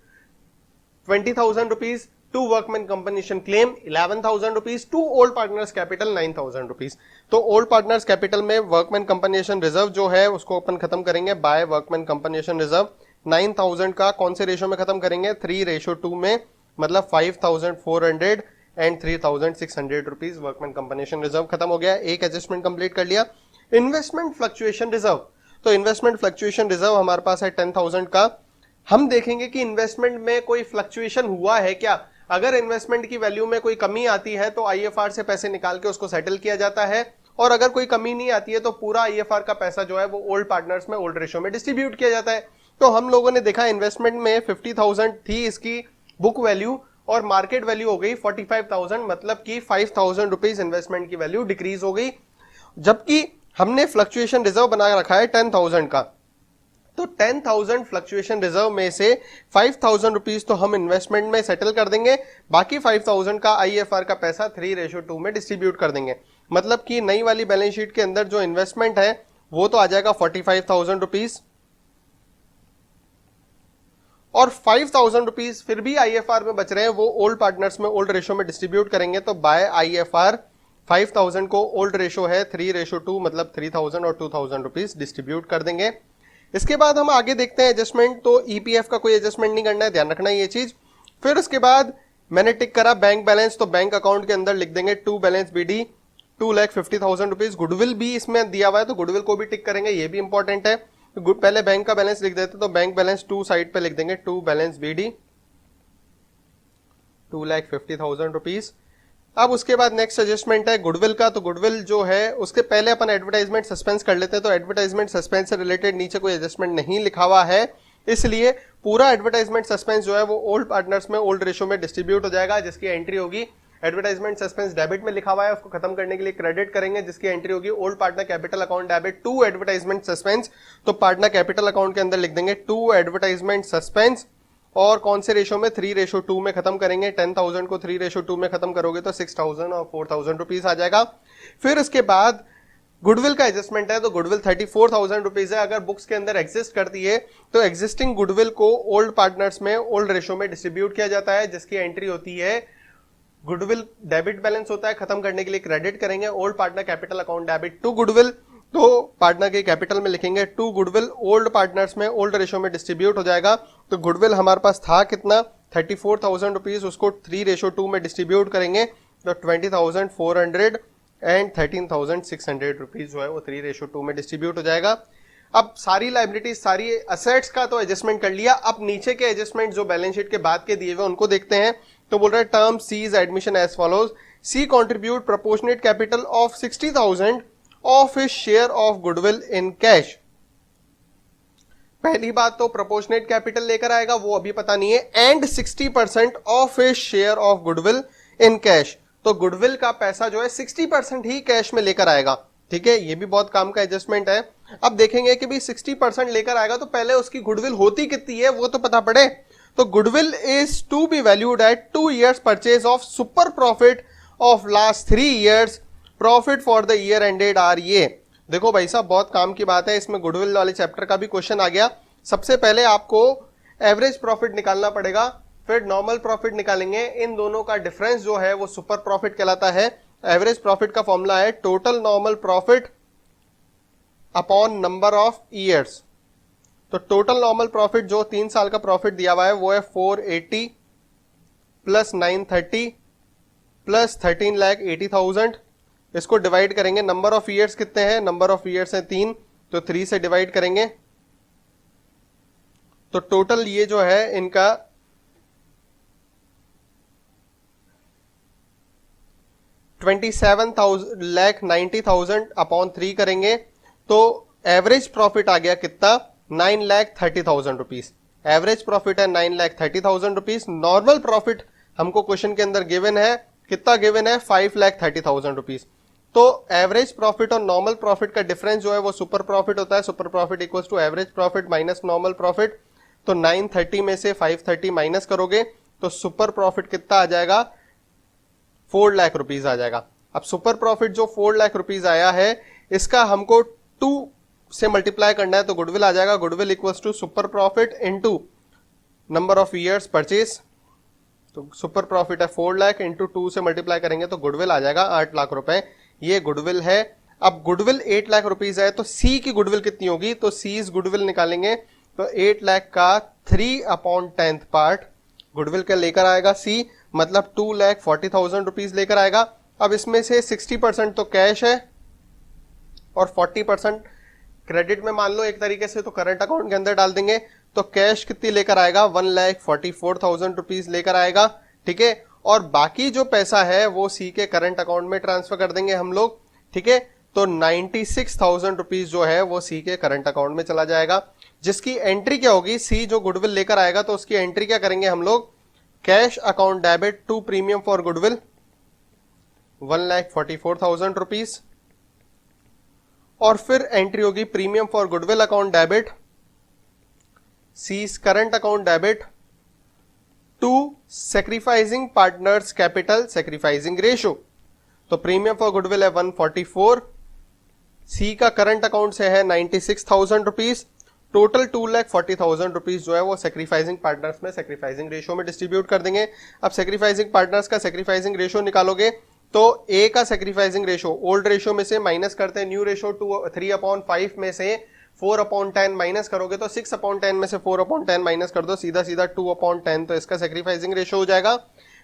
20,000 rupees to workman compensation claim 11,000 rupees to old partners capital 9,000 rupees. तो ओल्ड पार्टनर्स कैपिटल में वर्कमैन कंपनसेशन रिजर्व जो है उसको अपन खत्म करेंगे बाय वर्कमैन कंपनसेशन रिजर्व 9,000 का कौन से रेशो में खत्म करेंगे, 3:2 में, मतलब 5,400 and 3,600 rupees workman compensation reserve खत्म हो गया। एक एडजस्टमेंट कंप्लीट कर लिया। इन्वेस्टमेंट फ्लक्चुएशन रिजर्व, तो इन्वेस्टमेंट फ्लक्चुएशन रिजर्व हमारे पास है 10,000 का। हम देखेंगे कि इन्वेस्टमेंट में कोई फ्लक्चुएशन हुआ है क्या, अगर इन्वेस्टमेंट की वैल्यू में कोई कमी आती है तो आईएफआर से पैसे निकाल के उसको सेटल किया जाता है, और अगर कोई कमी नहीं आती है तो पूरा आईएफआर का पैसा जो है वो ओल्ड पार्टनर्स में ओल्ड रेशियो में डिस्ट्रीब्यूट किया जाता है। तो हम लोगों ने देखा इन्वेस्टमेंट में 50,000 थी इसकी बुक वैल्यू और मार्केट वैल्यू हो गई 45,000, मतलब कि 5,000 रुपीज इन्वेस्टमेंट की वैल्यू डिक्रीज हो गई, जबकि हमने फ्लक्चुएशन रिजर्व बना रखा है 10,000 का। तो 10,000 फ्लक्चुएशन रिजर्व में से 5,000 रुपीज तो हम इन्वेस्टमेंट में सेटल कर देंगे, बाकी 5,000 का आईएफआर का पैसा 3:2 में डिस्ट्रीब्यूट कर देंगे। मतलब कि नई वाली बैलेंस शीट के अंदर जो इन्वेस्टमेंट है वो तो आ जाएगा 45,000 रुपीज, और 5,000 रुपीज फिर भी आईएफआर में बच रहे हैं, वो ओल्ड पार्टनर्स में ओल्ड रेशो में डिस्ट्रीब्यूट करेंगे। तो बाय आईएफआर 5,000 को ओल्ड रेशो है 3:2 मतलब 3,000 और 2,000 रुपीज डिस्ट्रीब्यूट कर देंगे। इसके बाद हम आगे देखते हैं एडजस्टमेंट, तो ईपीएफ का कोई एडजस्टमेंट नहीं करना है, ध्यान रखना है ये चीज। फिर उसके बाद मैंने टिक करा बैंक बैलेंस, तो बैंक अकाउंट के अंदर लिख देंगे to balance BD 2,50,000 rupees. Goodwill भी इसमें दिया हुआ है तो गुडविल को भी टिक करेंगे, ये भी इंपॉर्टेंट है। पहले बैंक का बैलेंस लिख देते तो बैंक बैलेंस टू साइड पे लिख देंगे, टू बैलेंस बीडी 2,50,000 रुपीज। अब उसके बाद नेक्स्ट एडजस्टमेंट है गुडविल का, तो गुडविल जो है उसके पहले अपन एडवर्टाइजमेंट सस्पेंस कर लेते हैं। तो एडवर्टाइजमेंट सस्पेंस से रिलेटेड नीचे कोई एडजस्टमेंट नहीं लिखा हुआ है, इसलिए पूरा एडवर्टाइजमेंट सस्पेंस जो है वो ओल्ड पार्टनर्स में ओल्ड रेशो में डिस्ट्रीब्यूट हो जाएगा, जिसकी एंट्री होगी एडवर्टाइजमेंट सस्पेंस डेबिट में लिखा हुआ है, उसको खत्म करने के लिए क्रेडिट करेंगे, जिसकी एंट्री होगी old partner capital account debit to advertisement suspense. तो पार्टनर कैपिटल अकाउंट के अंदर लिख देंगे टू एडवर्टाइजमेंट सस्पेंस, और कौन से रेशो में 3:2 में खत्म करेंगे। 10,000 को 3:2 में खत्म करोगे तो 6,000 और 4,000 रुपीज आ जाएगा। फिर उसके बाद गुडविल का एडजस्टमेंट है, तो गुडविल 34,000 रुपीज है। अगर बुक्स के अंदर एग्जिस्ट करती है तो एग्जिस्टिंग गुडविल को ओल्ड पार्टनर्स में ओल्ड रेशो में डिस्ट्रीब्यूट किया जाता है, जिसकी एंट्री होती है गुडविल डेबिट बैलेंस होता है, खत्म करने के लिए क्रेडिट करेंगे old partner capital account debit to goodwill. तो पार्टनर के कैपिटल में लिखेंगे टू गुडविल ओल्ड पार्टनर्स में ओल्ड रेशो में डिस्ट्रीब्यूट हो जाएगा। तो गुडविल हमारे पास था कितना 34,000 रुपीज, उसको 3:2 में डिस्ट्रीब्यूट करेंगे तो 20,400 एंड 13,600 रुपीज जो है वो 3:2 में डिस्ट्रीब्यूट हो जाएगा। अब सारी लाइबिलिटीज सारी असेट्स का तो एडजस्टमेंट कर लिया, अब नीचे के एडजस्टमेंट जो बैलेंस शीट के बाद के दिए हुए उनको देखते हैं। तो बोल रहे हैं term C is admission as follows, C contribute proportionate capital of 60,000 of his share of goodwill in cash. पहली बात तो प्रोपोर्शनेट कैपिटल लेकर आएगा, वो अभी पता नहीं है, and 60% of his share of goodwill in cash. तो गुडविल का पैसा जो है 60% ही कैश में लेकर आएगा। ठीक है, ये भी बहुत काम का एडजस्टमेंट है। अब देखेंगे कि भी 60% लेकर आएगा तो पहले उसकी गुडविल होती कितनी है वो तो पता पड़े। तो goodwill is to be valued at 2 years purchase of super profit of last 3 years, profit for the year ended are ये। देखो भाई साहब बहुत काम की बात है, इसमें गुडविल वाले चैप्टर का भी क्वेश्चन आ गया। सबसे पहले आपको एवरेज प्रॉफिट निकालना पड़ेगा, फिर नॉर्मल प्रॉफिट निकालेंगे, इन दोनों का डिफरेंस जो है वो सुपर प्रॉफिट कहलाता है। एवरेज प्रॉफिट का फॉर्मूला है total normal profit upon number of years. तो टोटल नॉर्मल प्रॉफिट जो 3 साल का प्रॉफिट दिया हुआ है वो है 480 प्लस 930 प्लस 13,80,000। इसको डिवाइड करेंगे, नंबर ऑफ ईयर्स कितने हैं, नंबर ऑफ ईयर्स है 3, तो 3 से डिवाइड करेंगे तो टोटल ये जो है इनका 27,90,000 अपॉन 3 करेंगे तो एवरेज प्रॉफिट आ गया कितना 9,30,000 रुपीज। एवरेज प्रॉफिट है 9,30,000 रुपीज। नॉर्मल प्रॉफिट हमको क्वेश्चन के अंदर गिवन है, कितना गिवन है 5,30,000 रुपीज। तो एवरेज प्रॉफिट और नॉर्मल प्रॉफिट का डिफरेंस जो है वो सुपर प्रॉफिट होता है। Super profit equals to average profit minus normal profit. तो 930 में से 530 माइनस करोगे तो सुपर प्रॉफिट कितना आ जाएगा 4 लाख रुपीज आ जाएगा। अब सुपर प्रॉफिट जो 4 लाख रुपीज आया है इसका हमको 2 से मल्टीप्लाई करना है तो गुडविल आ जाएगा, goodwill equals to super profit into number of years purchase. तो सुपर प्रॉफिट है 4 लाख इंटू 2 से मल्टीप्लाई करेंगे तो गुडविल आ जाएगा 8 लाख रुपए, ये गुडविल है। अब गुडविल 8 लाख रुपीज है तो सी की गुडविल कितनी होगी, तो सीज गुडविल निकालेंगे तो 8 लाख का 3/10 पार्ट गुडविल का लेकर आएगा सी, मतलब 2,40,000 रुपीज लेकर आएगा। अब इसमें से 60% तो कैश है और 40% क्रेडिट में मान लो एक तरीके से, तो करंट अकाउंट के अंदर डाल देंगे। तो कैश कितनी लेकर आएगा 1,44,000 रुपीज लेकर आएगा। ठीक है, और बाकी जो पैसा है वो सी के करंट अकाउंट में ट्रांसफर कर देंगे हम लोग। ठीक है, तो 96,000 रुपीज जो है वो सी के करंट अकाउंट में चला जाएगा, जिसकी एंट्री क्या होगी, सी जो गुडविल लेकर आएगा तो उसकी एंट्री क्या करेंगे हम लोग, cash account debit to premium for goodwill 1,44,000 rupees, और फिर एंट्री होगी premium for goodwill account debit C's current account debit to sacrificing partners capital sacrificing ratio. तो प्रीमियम फॉर गुडविल है 144, सी का करंट अकाउंट से है 96,000 रुपीज, टोटल 2,40,000 रुपीज जो है वो सेक्रीफाइसिंग पार्टनर्स में सेक्रीफाइसिंग रेशो में डिस्ट्रीब्यूट कर देंगे। अब सेक्रीफाइसिंग पार्टनर्स का सेक्रीफाइसिंग रेशो निकालोगे तो ए का सेक्रीफाइसिंग रेशो ओल्ड रेशो में से माइनस करते हैं न्यू रेशो 3/5 में से 4/10 माइनस करोगे तो 6/10 में से 4/10 माइनस कर दो, सीधा सीधा 2/10, तो इसका सेक्रीफाइसिंग रेशो हो जाएगा।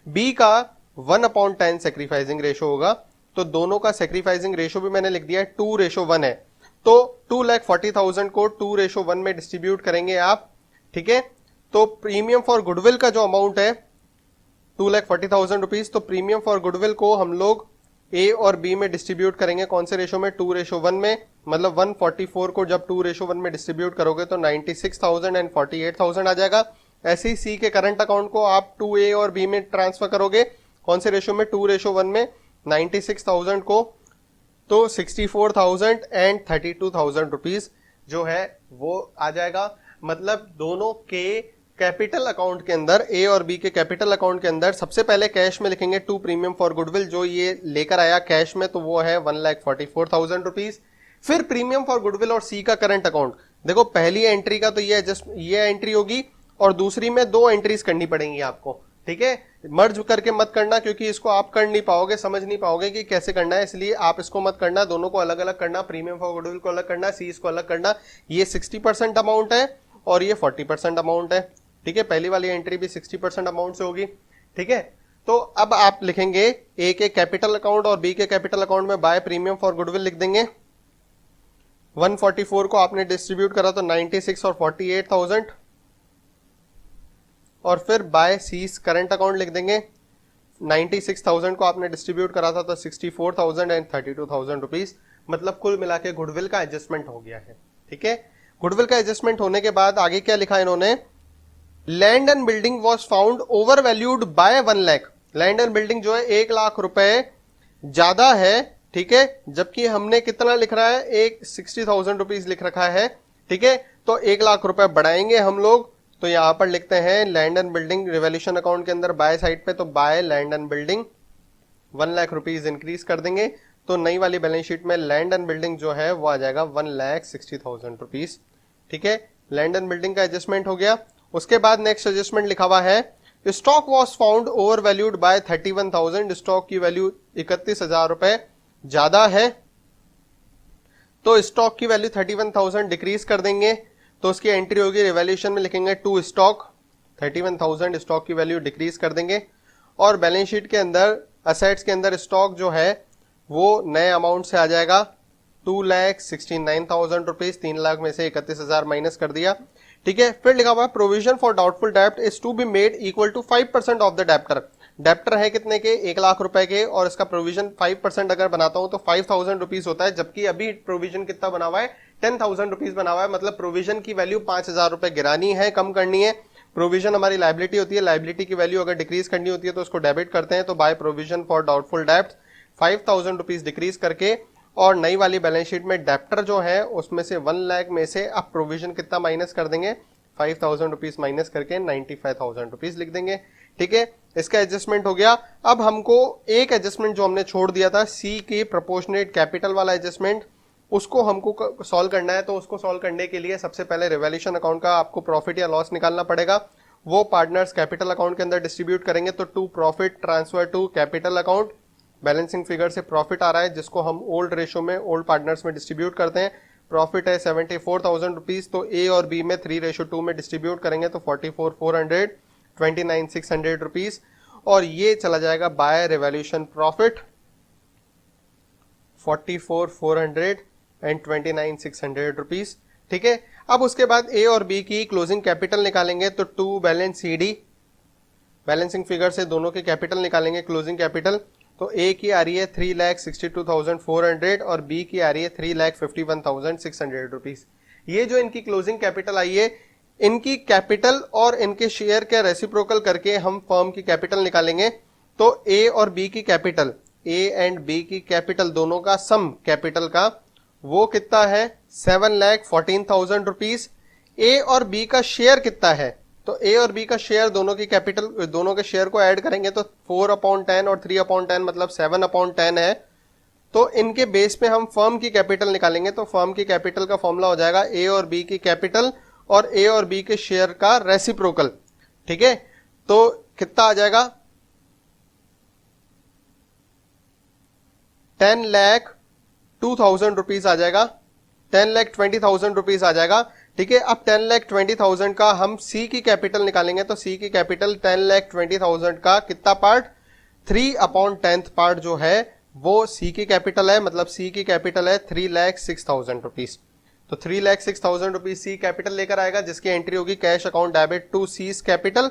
बी का 1/10 सेक्रीफाइसिंग रेशो होगा, तो दोनों का सेक्रीफाइसिंग रेशो भी मैंने लिख दिया है 2:1 है। तो 2,40,000 को 2:1 में डिस्ट्रीब्यूट करेंगे आप। ठीक है, तो प्रीमियम फॉर गुडविल का जो अमाउंट है 2,40,000 रुपीज, तो प्रीमियम फॉर गुडविल को हम लोग ए और बी में डिस्ट्रीब्यूट करेंगे, कौन से रेशो में 2:1 में, मतलब 144 को जब 2:1 में डिस्ट्रीब्यूट करोगे तो 96,000 एंड 48,000 आ जाएगा। ऐसे ही सी के करंट अकाउंट को आप 2A और बी में ट्रांसफर करोगे, कौन से रेशो में 2:1 में, 96,000 को तो 64,000 एंड 32,000 रुपीज जो है वो आ जाएगा। मतलब दोनों के कैपिटल अकाउंट के अंदर, ए और बी के कैपिटल अकाउंट के अंदर सबसे पहले कैश में लिखेंगे 2 प्रीमियम फॉर गुडविल, जो ये लेकर आया कैश में तो वो है 1,44,000 रुपीज। फिर प्रीमियम फॉर गुडविल और सी का करंट अकाउंट, देखो पहली एंट्री का तो ये एंट्री होगी और दूसरी में 2 एंट्रीज करनी पड़ेंगी आपको। ठीक है, मर्ज करके मत करना, क्योंकि इसको आप कर नहीं पाओगे, समझ नहीं पाओगे कि कैसे करना है, इसलिए आप इसको मत करना, दोनों को अलग अलग करना, प्रीमियम फॉर गुडविल को अलग करना, सीज को अलग करना। ये 60% अमाउंट है और ये 40% अमाउंट है। ठीक है, पहली वाली एंट्री भी 60% अमाउंट से होगी। ठीक है, तो अब आप लिखेंगे ए के कैपिटल अकाउंट और बी के कैपिटल अकाउंट में बाय प्रीमियम फॉर गुडविल लिख देंगे। 144 को आपने डिस्ट्रीब्यूट करा तो 96 और 48,000, और फिर बाय सीज करंट अकाउंट लिख देंगे। 96,000 को आपने डिस्ट्रीब्यूट करा था तो 64,000 एंड 32,000 रुपीज, मतलब कुल मिला के गुडविल का एडजस्टमेंट हो गया है। ठीक है, गुडविल का एडजस्टमेंट होने के बाद आगे क्या लिखा इन्होंने, land and building was found over valued bye 1 lakh. Land and building जो है 1 लाख रुपए ज्यादा है। ठीक है, जबकि हमने कितना लिख रहा है, एक 60,000 रुपीज लिख रखा है। ठीक है, तो 1 लाख रुपए बढ़ाएंगे हम लोग, तो यहां पर लिखते हैं land and building revaluation account के अंदर बाय साइड पे, तो bye land and building 1 lakh rupees increase कर देंगे, तो नई वाली बैलेंस शीट में लैंड एंड बिल्डिंग जो है वो आ जाएगा 1,60,000 रुपीज। ठीक है, लैंड एंड बिल्डिंग का एडजस्टमेंट हो गया। उसके बाद नेक्स्ट एडजस्टमेंट लिखा हुआ है, stock was found over valued bye 31,000। Stock की वैल्यू 31,000 रुपए ज्यादा है, तो स्टॉक की वैल्यू 31,000 डिक्रीज कर देंगे, तो उसकी एंट्री होगी रिवैल्यूएशन में लिखेंगे टू स्टॉक, 31,000 स्टॉक की वैल्यू डिक्रीज कर देंगे। और बैलेंस शीट के अंदर असेट्स के अंदर स्टॉक जो है वो नए अमाउंट से आ जाएगा 2,69,000 रुपीज। 3 लाख में से 31,000 माइनस कर दिया। ठीक है, फिर लिखा हुआ है प्रोविजन फॉर डाउटफुल डेब्ट is to be made equal to 5% of the debtor. Debtor है कितने के, 1 लाख रुपए के, और इसका प्रोविजन 5% अगर बनाता हूं तो 5,000 रुपीज होता है, जबकि अभी प्रोविजन कितना बना हुआ है, 10,000 रुपीज बना हुआ है। मतलब प्रोविजन की वैल्यू 5,000 रुपए गिरानी है, कम करनी है। प्रोविजन हमारी लायबिलिटी होती है, लायबिलिटी की वैल्यू अगर डिक्रीज करनी होती है तो उसको डेबिट करते हैं, तो बाय प्रोविजन फॉर डाउटफुल डेब्ट 5,000 रुपीज डिक्रीज करके, और नई वाली बैलेंस शीट में डेप्टर जो है उसमें से 1 लाख में से अब प्रोविजन कितना माइनस कर देंगे, 5,000 रुपीज माइनस करके 95,000 रुपीज लिख देंगे। ठीक है, इसका एडजस्टमेंट हो गया। अब हमको एक एडजस्टमेंट जो हमने छोड़ दिया था, सी के प्रोपोर्शनेट कैपिटल वाला एडजस्टमेंट, उसको हमको सॉल्व करना है। तो उसको सॉल्व करने के लिए सबसे पहले रिवैल्यूएशन अकाउंट का आपको प्रॉफिट या लॉस निकालना पड़ेगा, वो पार्टनर्स कैपिटल अकाउंट के अंदर डिस्ट्रीब्यूट करेंगे। तो to profit transfer to capital account, balancing figure से प्रॉफिट आ रहा है जिसको हम ओल्ड रेशो में ओल्ड पार्टनर्स में डिस्ट्रीब्यूट करते हैं। प्रॉफिट है 74,000 रुपीज, तो ए और बी में 3:2 में डिस्ट्रीब्यूट करेंगे तो 44,400, 29,600 रुपीज, और ये चला जाएगा by revaluation profit 44,400 and 29,600 rupees. ठीक है, अब उसके बाद ए और बी की क्लोजिंग कैपिटल निकालेंगे, तो to balance CD, balancing figure से दोनों के कैपिटल निकालेंगे, क्लोजिंग कैपिटल। तो ए की आ रही है 3,62,400 और बी की आ रही है 3,51,600 रुपीज। ये जो इनकी क्लोजिंग कैपिटल आई है, इनकी कैपिटल और इनके शेयर के रेसिप्रोकल करके हम फर्म की कैपिटल निकालेंगे। तो ए और बी की कैपिटल, ए एंड बी की कैपिटल दोनों का सम कैपिटल का वो कितना है, 7,14,000 रुपीज। ए और बी का शेयर कितना है, तो ए और बी का शेयर दोनों की कैपिटल, दोनों के शेयर को ऐड करेंगे तो 4/10 और 3/10 मतलब 7/10 है। तो इनके बेस पे हम फर्म की कैपिटल निकालेंगे, तो फर्म की कैपिटल का फॉर्मूला हो जाएगा ए और बी की कैपिटल और ए और बी के शेयर का रेसिप्रोकल। ठीक है, तो कितना आ जाएगा, 10,02,000 रुपीज आ जाएगा, 10,20,000 रुपीज आ जाएगा। ठीक है, अब 10,20,000 का हम सी की कैपिटल निकालेंगे, तो सी की कैपिटल 10,20,000 का कितना पार्ट, 3/10 पार्ट जो है वो सी की कैपिटल है, मतलब सी की कैपिटल है 3,06,000 रुपीज। तो 3,06,000 रुपीज सी कैपिटल लेकर आएगा, जिसकी एंट्री होगी cash account debit to C's capital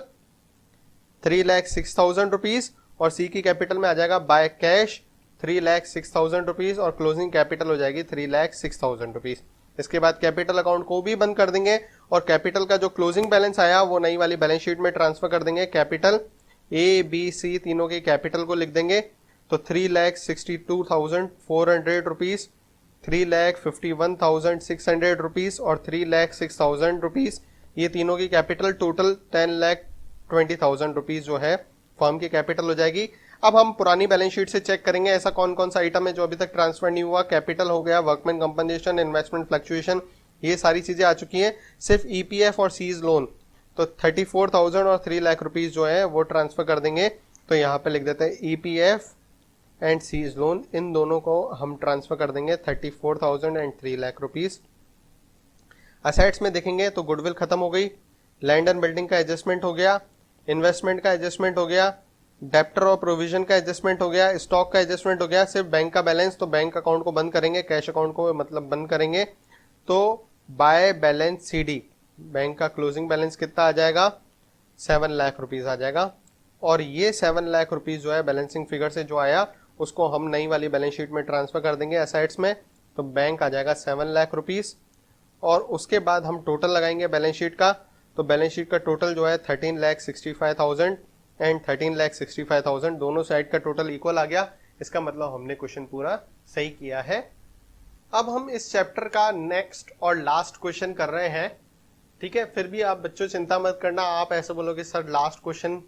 3,06,000 rupees, और सी की कैपिटल में आ जाएगा बाय कैश 3,06,000 रुपीज, और क्लोजिंग कैपिटल हो जाएगी 3,06,000 रुपीज। इसके बाद कैपिटल अकाउंट को भी बंद कर देंगे, और कैपिटल का जो क्लोजिंग बैलेंस आया वो नई वाली बैलेंस शीट में ट्रांसफर कर देंगे। कैपिटल ए बी सी तीनों के कैपिटल को लिख देंगे, तो 3,62,400 रुपीज, 3,51,600 रुपीज और 3,06,000 रुपीज, ये तीनों की कैपिटल टोटल 10,20,000 रुपीज जो है फर्म की कैपिटल हो जाएगी। अब हम पुरानी बैलेंस शीट से चेक करेंगे ऐसा कौन कौन सा आइटम है जो अभी तक ट्रांसफर नहीं हुआ। कैपिटल हो गया, वर्कमैन कंपनसेशन, इन्वेस्टमेंट फ्लक्चुएशन, ये सारी चीजें आ चुकी हैं। सिर्फ ईपीएफ और सीज लोन तो 34,000 और 3 लाख रुपीस जो है वो ट्रांसफर कर देंगे। तो यहाँ पे लिख देते हैं EPF एंड सीज लोन, इन दोनों को हम ट्रांसफर कर देंगे 34,000 एंड 3 लाख रुपीस। असेट्स में देखेंगे तो गुडविल खत्म हो गई, लैंड एंड बिल्डिंग का एडजस्टमेंट हो गया, इन्वेस्टमेंट का एडजस्टमेंट हो गया, डेप्टर और प्रोविजन का एडजस्टमेंट हो गया, स्टॉक का एडजस्टमेंट हो गया। सिर्फ बैंक का बैलेंस, तो बैंक अकाउंट को बंद करेंगे, कैश अकाउंट को मतलब बंद करेंगे। तो बाय बैलेंस CD बैंक का क्लोजिंग बैलेंस कितना आ जाएगा, 7 लाख रुपीस आ जाएगा। और ये 7 लाख रुपीस जो है बैलेंसिंग फिगर से जो आया उसको हम नई वाली बैलेंस शीट में ट्रांसफर कर देंगे एसेट्स में। तो बैंक आ जाएगा 7 लाख रुपीस। और उसके बाद हम टोटल लगाएंगे बैलेंस शीट का। तो बैलेंस शीट का टोटल जो है 13,65,000 एंड 13,65,000 दोनों साइड का टोटल इक्वल आ गया। इसका मतलब हमने क्वेश्चन पूरा सही किया है। अब हम इस चैप्टर का नेक्स्ट और लास्ट क्वेश्चन कर रहे हैं, ठीक है। फिर भी आप बच्चों चिंता मत करना, आप ऐसे बोलोगे सर लास्ट क्वेश्चन।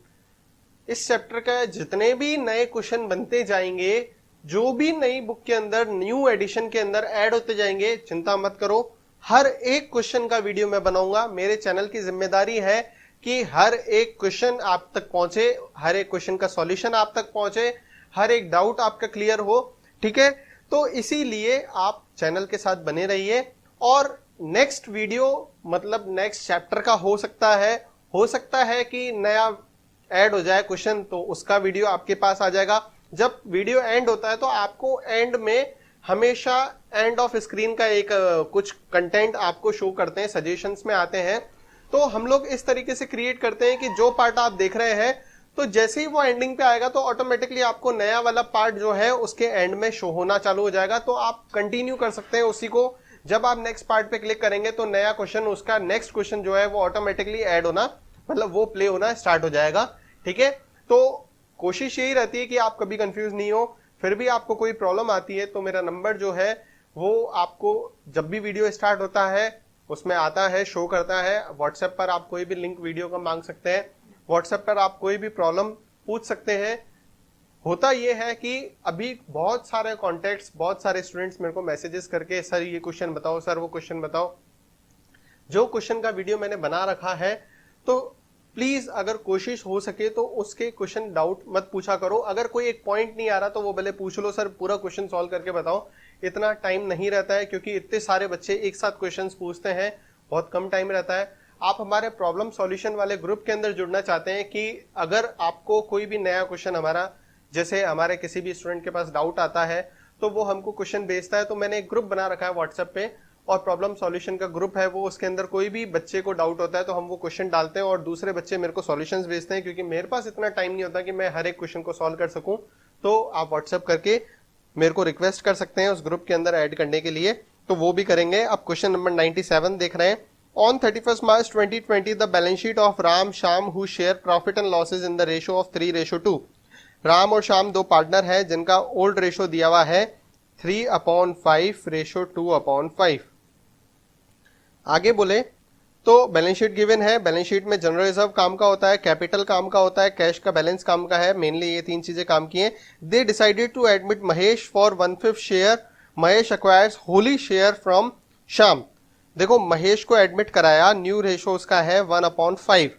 इस चैप्टर का जितने भी नए क्वेश्चन बनते जाएंगे, जो भी नई बुक के अंदर न्यू एडिशन के अंदर ऐड होते जाएंगे, चिंता मत करो, हर एक क्वेश्चन का वीडियो मैं बनाऊंगा। मेरे चैनल की जिम्मेदारी है कि हर एक क्वेश्चन आप तक पहुंचे, हर एक क्वेश्चन का सॉल्यूशन आप तक पहुंचे, हर एक डाउट आपका क्लियर हो, ठीक है। तो इसीलिए आप चैनल के साथ बने रहिए। और नेक्स्ट वीडियो मतलब नेक्स्ट चैप्टर का हो सकता है कि नया ऐड हो जाए क्वेश्चन, तो उसका वीडियो आपके पास आ जाएगा। जब वीडियो एंड होता है तो आपको एंड में हमेशा एंड ऑफ स्क्रीन का एक कुछ कंटेंट आपको शो करते हैं, सजेशंस में आते हैं। तो हम लोग इस तरीके से क्रिएट करते हैं कि जो पार्ट आप देख रहे हैं, तो जैसे ही वो एंडिंग पे आएगा तो ऑटोमेटिकली आपको नया वाला पार्ट जो है उसके एंड में शो होना चालू हो जाएगा। तो आप कंटिन्यू कर सकते हैं उसी को। जब आप नेक्स्ट पार्ट पे क्लिक करेंगे तो नया क्वेश्चन, उसका नेक्स्ट क्वेश्चन जो है वो ऑटोमेटिकली ऐड होना, मतलब वो प्ले होना स्टार्ट हो जाएगा, ठीक है। तो कोशिश यही रहती है कि आप कभी कंफ्यूज नहीं हो। फिर भी आपको कोई प्रॉब्लम आती है तो मेरा नंबर जो है वो आपको जब भी वीडियो स्टार्ट होता है उसमें आता है, शो करता है। व्हाट्सएप पर आप कोई भी लिंक वीडियो का मांग सकते हैं, व्हाट्सएप पर आप कोई भी प्रॉब्लम पूछ सकते हैं। होता यह है कि अभी बहुत सारे कॉन्टेक्ट्स, बहुत सारे स्टूडेंट्स मेरे को मैसेजेस करके सर ये क्वेश्चन बताओ, सर वो क्वेश्चन बताओ। जो क्वेश्चन का वीडियो मैंने बना रखा है, तो प्लीज अगर कोशिश हो सके तो उसके क्वेश्चन डाउट मत पूछा करो। अगर कोई एक पॉइंट नहीं आ रहा तो वो भले पूछ लो, सर पूरा क्वेश्चन सॉल्व करके बताओ। इतना टाइम नहीं रहता है क्योंकि इतने सारे बच्चे एक साथ क्वेश्चंस पूछते हैं, बहुत कम टाइम रहता है। आप हमारे प्रॉब्लम सॉल्यूशन वाले ग्रुप के अंदर जुड़ना चाहते हैं कि अगर आपको कोई भी नया क्वेश्चन हमारा, जैसे हमारे किसी भी स्टूडेंट के पास डाउट आता है तो वो हमको क्वेश्चन भेजता है, तो मैंने एक ग्रुप बना रखा है व्हाट्सएप पे, और प्रॉब्लम सॉल्यूशन का ग्रुप है वो। उसके अंदर कोई भी बच्चे को डाउट होता है तो हम वो क्वेश्चन डालते हैं और दूसरे बच्चे मेरे को सॉल्यूशंस भेजते हैं, क्योंकि मेरे पास इतना टाइम नहीं होता कि मैं हर एक क्वेश्चन को सॉल्व कर सकूं। तो आप व्हाट्सएप करके मेरे को रिक्वेस्ट कर सकते हैं उस ग्रुप के अंदर ऐड करने के लिए, तो वो भी करेंगे। अब क्वेश्चन नंबर 97 देख रहे हैं। On 31st March 2020, the balance sheet of Ram Shyam who share profit and losses in the ratio of 3:2। Ram और श्याम दो पार्टनर हैं जिनका ओल्ड रेशो दिया हुआ है 3/5:2/5। आगे बोले तो बैलेंस शीट गिवन है। बैलेंस शीट में जनरल रिजर्व काम का होता है, कैपिटल काम का होता है, कैश का बैलेंस काम का है। मेनली ये तीन चीजें काम की हैं। They decided to admit Mahesh for 1/5 share. Mahesh acquires wholly share from Shyam. देखो महेश को एडमिट कराया, न्यू रेशो उसका है 1/5,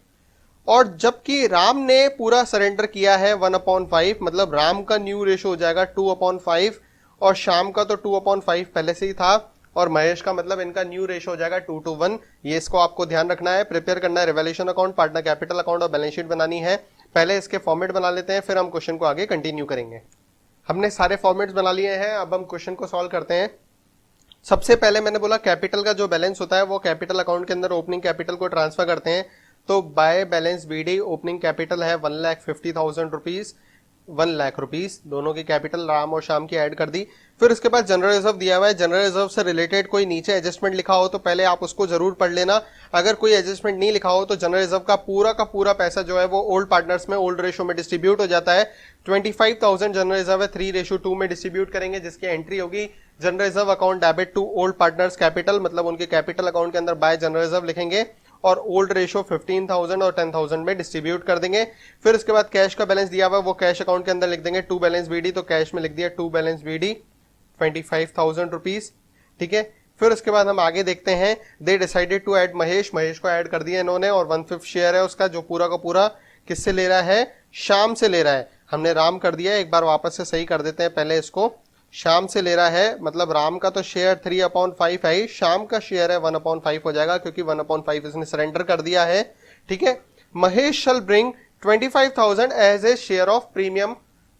और जबकि राम ने पूरा सरेंडर किया है 1/5, मतलब राम का न्यू रेशो हो जाएगा 2/5 और श्याम का तो 2/5 पहले से ही था, और महेश का मतलब इनका न्यू रेशो हो जाएगा 2:1। ये इसको आपको ध्यान रखना है, प्रिपेयर करना है। Revaluation account, partner capital account और बैलेंस शीट बनानी है। पहले इसके फॉर्मेट बना लेते हैं, फिर हम क्वेश्चन को आगे कंटिन्यू करेंगे। हमने सारे फॉर्मेट्स बना लिए हैं, अब हम क्वेश्चन को सॉल्व करते हैं। सबसे पहले मैंने बोला कैपिटल का जो बैलेंस होता है वो कैपिटल अकाउंट के अंदर ओपनिंग कैपिटल को ट्रांसफर करते हैं। तो by balance BD opening capital है 1,50,000 रुपीज, 1 लाख रुपीज, दोनों की कैपिटल राम और श्याम की ऐड कर दी। फिर उसके बाद जनरल रिजर्व दिया हुआ है। जनरल रिजर्व से रिलेटेड कोई नीचे एडजस्टमेंट लिखा हो तो पहले आप उसको जरूर पढ़ लेना। अगर कोई एडजस्टमेंट नहीं लिखा हो तो जनरल रिजर्व का पूरा पैसा जो है वो ओल्ड पार्टनर्स में ओल्ड रेशो में डिस्ट्रीब्यूट हो जाता है। 25,000 जनरल रिजर्व है, 3:2 में डिस्ट्रीब्यूट करेंगे, जिसकी एंट्री होगी general reserve account debit to old partners capital, मतलब उनके कैपिटल अकाउंट के अंदर बाय जनरल रिजर्व लिखेंगे और ओल्ड रेशो 15,000 और 10,000 में डिस्ट्रीब्यूट कर देंगे। फिर उसके बाद कैश का बैलेंस दिया हुआ है वो कैश अकाउंट के अंदर लिख देंगे टू बैलेंस BD, तो कैश में लिख दिया टू बैलेंस BD 25,000 रुपीज, ठीक है। फिर उसके बाद हम आगे देखते हैं, they decided to add Mahesh, Mahesh को ऐड कर दिया इन्होंने और 1/5 शेयर है उसका, जो पूरा का पूरा किससे ले रहा है, श्याम से ले रहा है। हमने राम कर दिया, एक बार वापस से सही कर देते हैं पहले इसको, श्याम से ले रहा है, मतलब राम का तो शेयर 3/5 है, श्याम का शेयर है 1/5 हो जाएगा, क्योंकि 1/5 इसने सरेंडर कर दिया है। ठीक है, Mahesh shall bring 25,000 as a share of premium,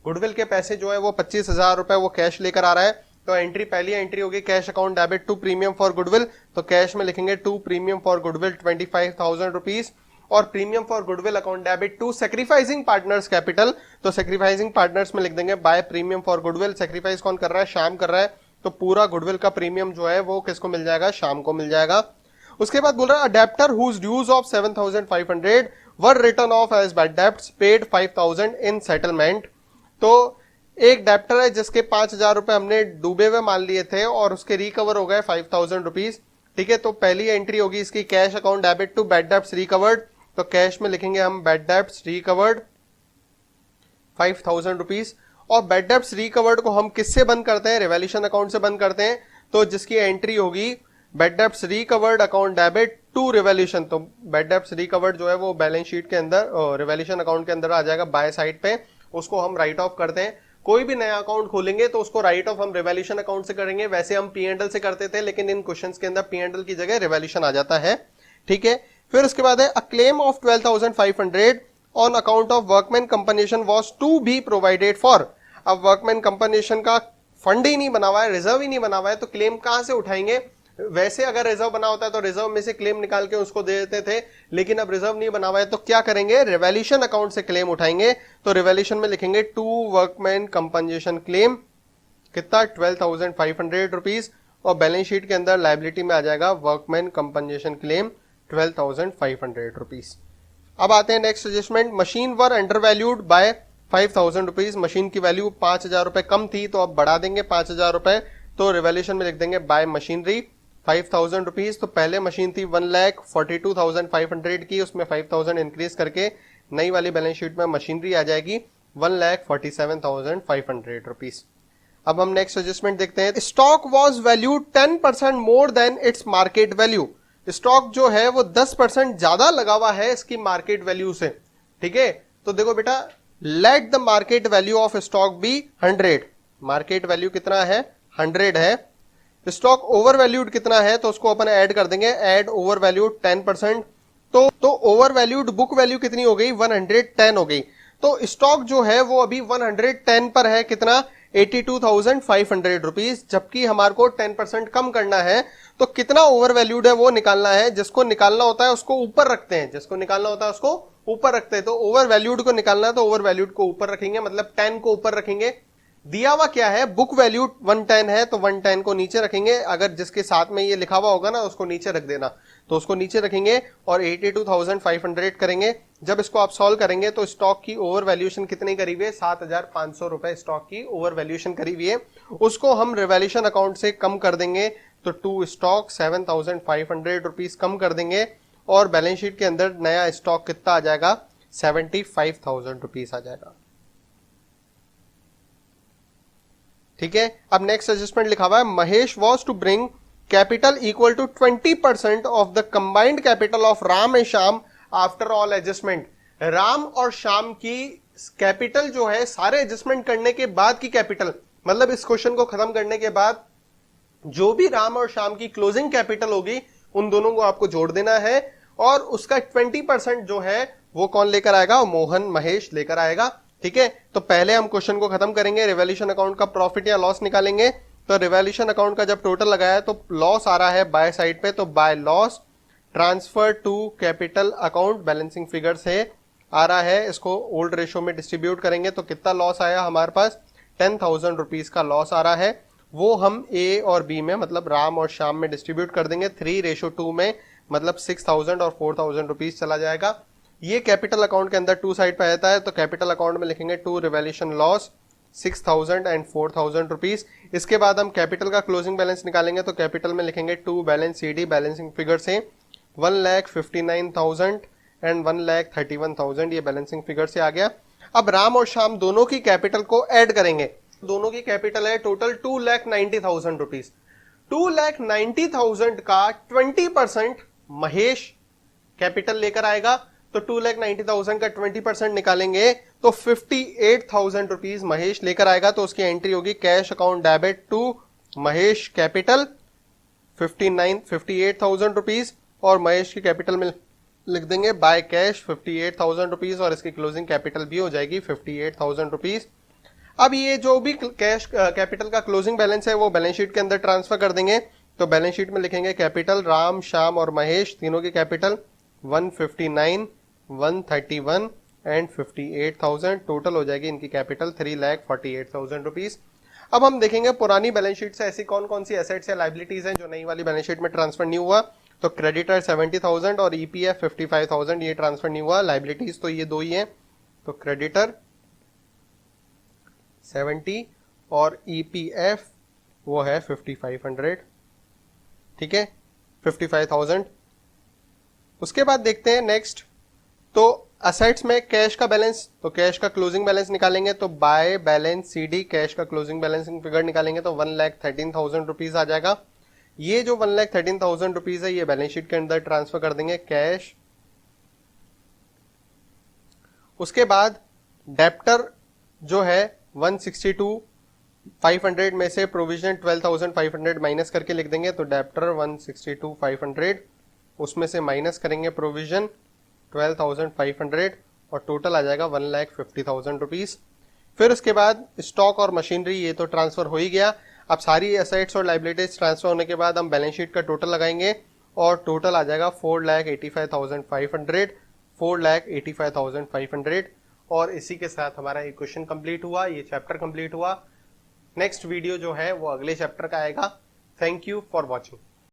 goodwill के पैसे जो है वो 25,000 रुपए वो कैश लेकर आ रहा है। तो एंट्री, पहली एंट्री होगी cash account debit to premium for goodwill, तो कैश में लिखेंगे to premium for goodwill 25,000 rupees, और premium for goodwill account debit to sacrificing partners capital, तो सेक्रीफाइसिंग पार्टनर्स में लिख देंगे by premium for goodwill. Sacrifice कौन कर रहा है, श्याम कर रहा है, तो पूरा गुडविल का प्रीमियम जो है वो किसको मिल जाएगा, श्याम को मिल जाएगा। उसके बाद बोल रहा है a debtor whose dues of 7,500 were written off as bad debts paid 5,000 in settlement, तो एक डेप्टर है जिसके 5,000 रुपए हमने डूबे हुए मान लिए थे और उसके रिकवर हो गए 5,000 रुपीज। ठीक है, तो पहली एंट्री होगी इसकी cash account debit to bad debts recovered, तो कैश में लिखेंगे हम बैड डेब्ट्स रिकवर्ड 5,000 रुपीज, और बैड डेब्ट्स रिकवर्ड को हम किससे बंद करते हैं, रिवैल्यूएशन अकाउंट से बंद करते हैं, तो जिसकी एंट्री होगी bad debts recovered account debit to revaluation, तो बैड डेब्ट्स रिकवर्ड जो है वो बैलेंस शीट के अंदर रिवैल्यूएशन अकाउंट के अंदर आ जाएगा बाय साइड पे, उसको हम राइट ऑफ करते हैं। कोई भी नया अकाउंट खोलेंगे तो उसको राइट ऑफ हम रिवैल्यूएशन अकाउंट से करेंगे, वैसे हम P&L से करते थे, लेकिन इन क्वेश्चंस के अंदर P&L की जगह रिवैल्यूएशन आ जाता है। ठीक है, फिर उसके बाद है a claim of 12,500 on account of workman compensation was to be provided for, अब वर्कमैन कंपनसेशन का फंड ही नहीं बना हुआ है, रिजर्व ही नहीं बना हुआ है, तो क्लेम कहां से उठाएंगे, वैसे अगर रिजर्व बना होता है तो रिजर्व में से क्लेम निकाल के उसको दे देते थे, लेकिन अब रिजर्व नहीं बना हुआ है तो क्या करेंगे, रिवैल्यूएशन अकाउंट से क्लेम उठाएंगे, तो रिवैल्यूएशन में लिखेंगे टू वर्कमैन कंपनसेशन क्लेम, कितना 12,500 रुपीज, और बैलेंस शीट के अंदर लायबिलिटी में आ जाएगा वर्कमैन कंपनसेशन क्लेम 12,500 रुपीज। अब आते हैं नेक्स्ट एडजस्टमेंट, मशीन वर under valued bye 5,000 rupees, machine की वैल्यू 5,000 रुपए कम थी तो अब बढ़ा देंगे 5,000 रुपए, तो रिवैल्यूएशन में लिख देंगे बाय मशीनरी 5,000 रुपीज, तो पहले मशीन थी 1,42,500 की, उसमें 5,000 इंक्रीज करके नई वाली बैलेंस शीट में मशीनरी आ जाएगी 1,47,500 रुपीज। अब हम नेक्स्ट एडजस्टमेंट देखते हैं, stock was valued 10% more than its market value, stock जो है वो 10% ज्यादा लगा हुआ है इसकी मार्केट वैल्यू से। ठीक है, तो देखो बेटा, let the market value of stock be 100, market value कितना है 100 है, स्टॉक ओवर वैल्यूड कितना है तो उसको अपन ऐड कर देंगे, ऐड ओवर वैल्यूड 10%, तो ओवर वैल्यूड बुक वैल्यू कितनी हो गई 110 हो गई, तो स्टॉक जो है वो अभी 110 पर है, कितना 82,500 रुपीज, जबकि हमारे को 10% कम करना है, तो कितना ओवर वैल्यूड है वो निकालना है, जिसको निकालना होता है उसको ऊपर रखते हैं, जिसको निकालना होता है उसको ऊपर रखते हैं, तो ओवर वैल्यूड को निकालना है तो ओवर वैल्यूड को ऊपर रखेंगे, मतलब 10 को ऊपर रखेंगे। दिया हुआ क्या है, बुक वैल्यू 110 है तो 110 को नीचे रखेंगे, अगर जिसके साथ में ये लिखा हुआ होगा ना उसको नीचे रख देना, तो उसको नीचे रखेंगे और 82,500 करेंगे। जब इसको आप सॉल्व करेंगे तो स्टॉक की ओवर वैल्यूएशन कितनी करी हुई है, 7,500 रुपए स्टॉक की ओवर वैल्यूएशन करी हुई है, उसको हम रिवैल्यूएशन अकाउंट से कम कर देंगे, तो टू स्टॉक 7,500 रुपीज कम कर देंगे, और बैलेंस शीट के अंदर नया स्टॉक कितना आ जाएगा 75,000 रुपीज आ जाएगा। ठीक है, अब नेक्स्ट एडजस्टमेंट लिखा हुआ है, Mahesh was to bring capital equal to 20% of the combined capital of Ram and Shyam after all adjustment, Ram और श्याम की कैपिटल जो है सारे एडजस्टमेंट करने के बाद की कैपिटल, मतलब इस क्वेश्चन को खत्म करने के बाद जो भी राम और श्याम की क्लोजिंग कैपिटल होगी उन दोनों को आपको जोड़ देना है, और उसका 20% जो है वो कौन लेकर आएगा, मोहन महेश लेकर आएगा। ठीक है, तो पहले हम क्वेश्चन को खत्म करेंगे, रिवैल्यूएशन अकाउंट का प्रॉफिट या लॉस निकालेंगे, तो रिवैल्यूएशन अकाउंट का जब टोटल लगाया है तो लॉस आ रहा है बाय साइड पे, तो by loss transfer to capital account balancing figure से आ रहा है, इसको ओल्ड रेशो में डिस्ट्रीब्यूट करेंगे तो कितना लॉस आया हमारे पास 10,000 रुपीज का लॉस आ रहा है, वो हम ए और बी में मतलब राम और श्याम में डिस्ट्रीब्यूट कर देंगे 3:2 में, मतलब 6,000 और 4,000 रुपीज चला जाएगा। ये कैपिटल अकाउंट के अंदर टू साइड पे आता है, तो कैपिटल अकाउंट में लिखेंगे to revaluation loss 6,000 and 4,000 rupees. इसके बाद हम कैपिटल का क्लोजिंग बैलेंस निकालेंगे, तो कैपिटल में लिखेंगे to balance CD balancing figure से 1,59,000 एंड 1,31,000, ये बैलेंसिंग फिगर से आ गया। अब राम और श्याम दोनों की कैपिटल को ऐड करेंगे, दोनों की कैपिटल है टोटल 2,90,000 रुपीज, 2,90,000 का 20% महेश कैपिटल लेकर आएगा। तो 2,90,000 का 20% निकालेंगे तो 58,000 रुपीज महेश लेकर आएगा। तो उसकी एंट्री होगी cash account debit to Mahesh capital 58,000 rupees, और महेश की कैपिटल में लिख देंगे बाय कैश 58,000 रुपीज, और इसकी क्लोजिंग कैपिटल भी हो जाएगी 58,000 रुपीज। अब ये जो भी कैश कैपिटल का क्लोजिंग बैलेंस है वो बैलेंस शीट के अंदर ट्रांसफर कर देंगे। तो बैलेंस शीट में लिखेंगे कैपिटल राम, श्याम और महेश तीनों की कैपिटल 159, 131 एंड 58,000। टोटल हो जाएगी इनकी कैपिटल 3,48,000 रुपीज। अब हम देखेंगे पुरानी बैलेंस शीट से ऐसी कौन कौन सी एसेट्स या लाइबिलिटीज हैं जो नई वाली बैलेंस शीट में ट्रांसफर नहीं हुआ। तो क्रेडिटर 70,000 और ईपीएफ 55,000 ये ट्रांसफर नहीं हुआ। लाइबिलिटीज तो ये दो ही हैं, तो क्रेडिटर 70 और ईपीएफ वो है 5500, ठीक है 55,000। उसके बाद देखते हैं नेक्स्ट, तो असेट्स में कैश का बैलेंस, तो कैश का क्लोजिंग बैलेंस निकालेंगे तो बाय बैलेंस सीडी कैश का क्लोजिंग बैलेंस फिगर निकालेंगे तो 1,13,000 रुपीज आ जाएगा। ये जो 1,13,000 रुपीज है ये बैलेंस शीट के अंदर ट्रांसफर कर देंगे कैश। उसके बाद डेप्टर जो है 162,500 में से प्रोविजन 12,500 माइनस करके लिख देंगे। तो डेप्टर 162,500 उसमें से माइनस करेंगे प्रोविजन 12,500 और टोटल आ जाएगा 1,50,000 रुपीज। फिर उसके बाद स्टॉक और मशीनरी ये तो ट्रांसफर हो ही गया। अब सारी एसेट्स और लाइबिलिटीज ट्रांसफर होने के बाद हम बैलेंस शीट का टोटल लगाएंगे और टोटल आ जाएगा 4,85,500, 4,85,500। और इसी के साथ हमारा ये क्वेश्चन कंप्लीट हुआ, ये चैप्टर कंप्लीट हुआ। नेक्स्ट वीडियो जो है वो अगले चैप्टर का आएगा। Thank you for watching.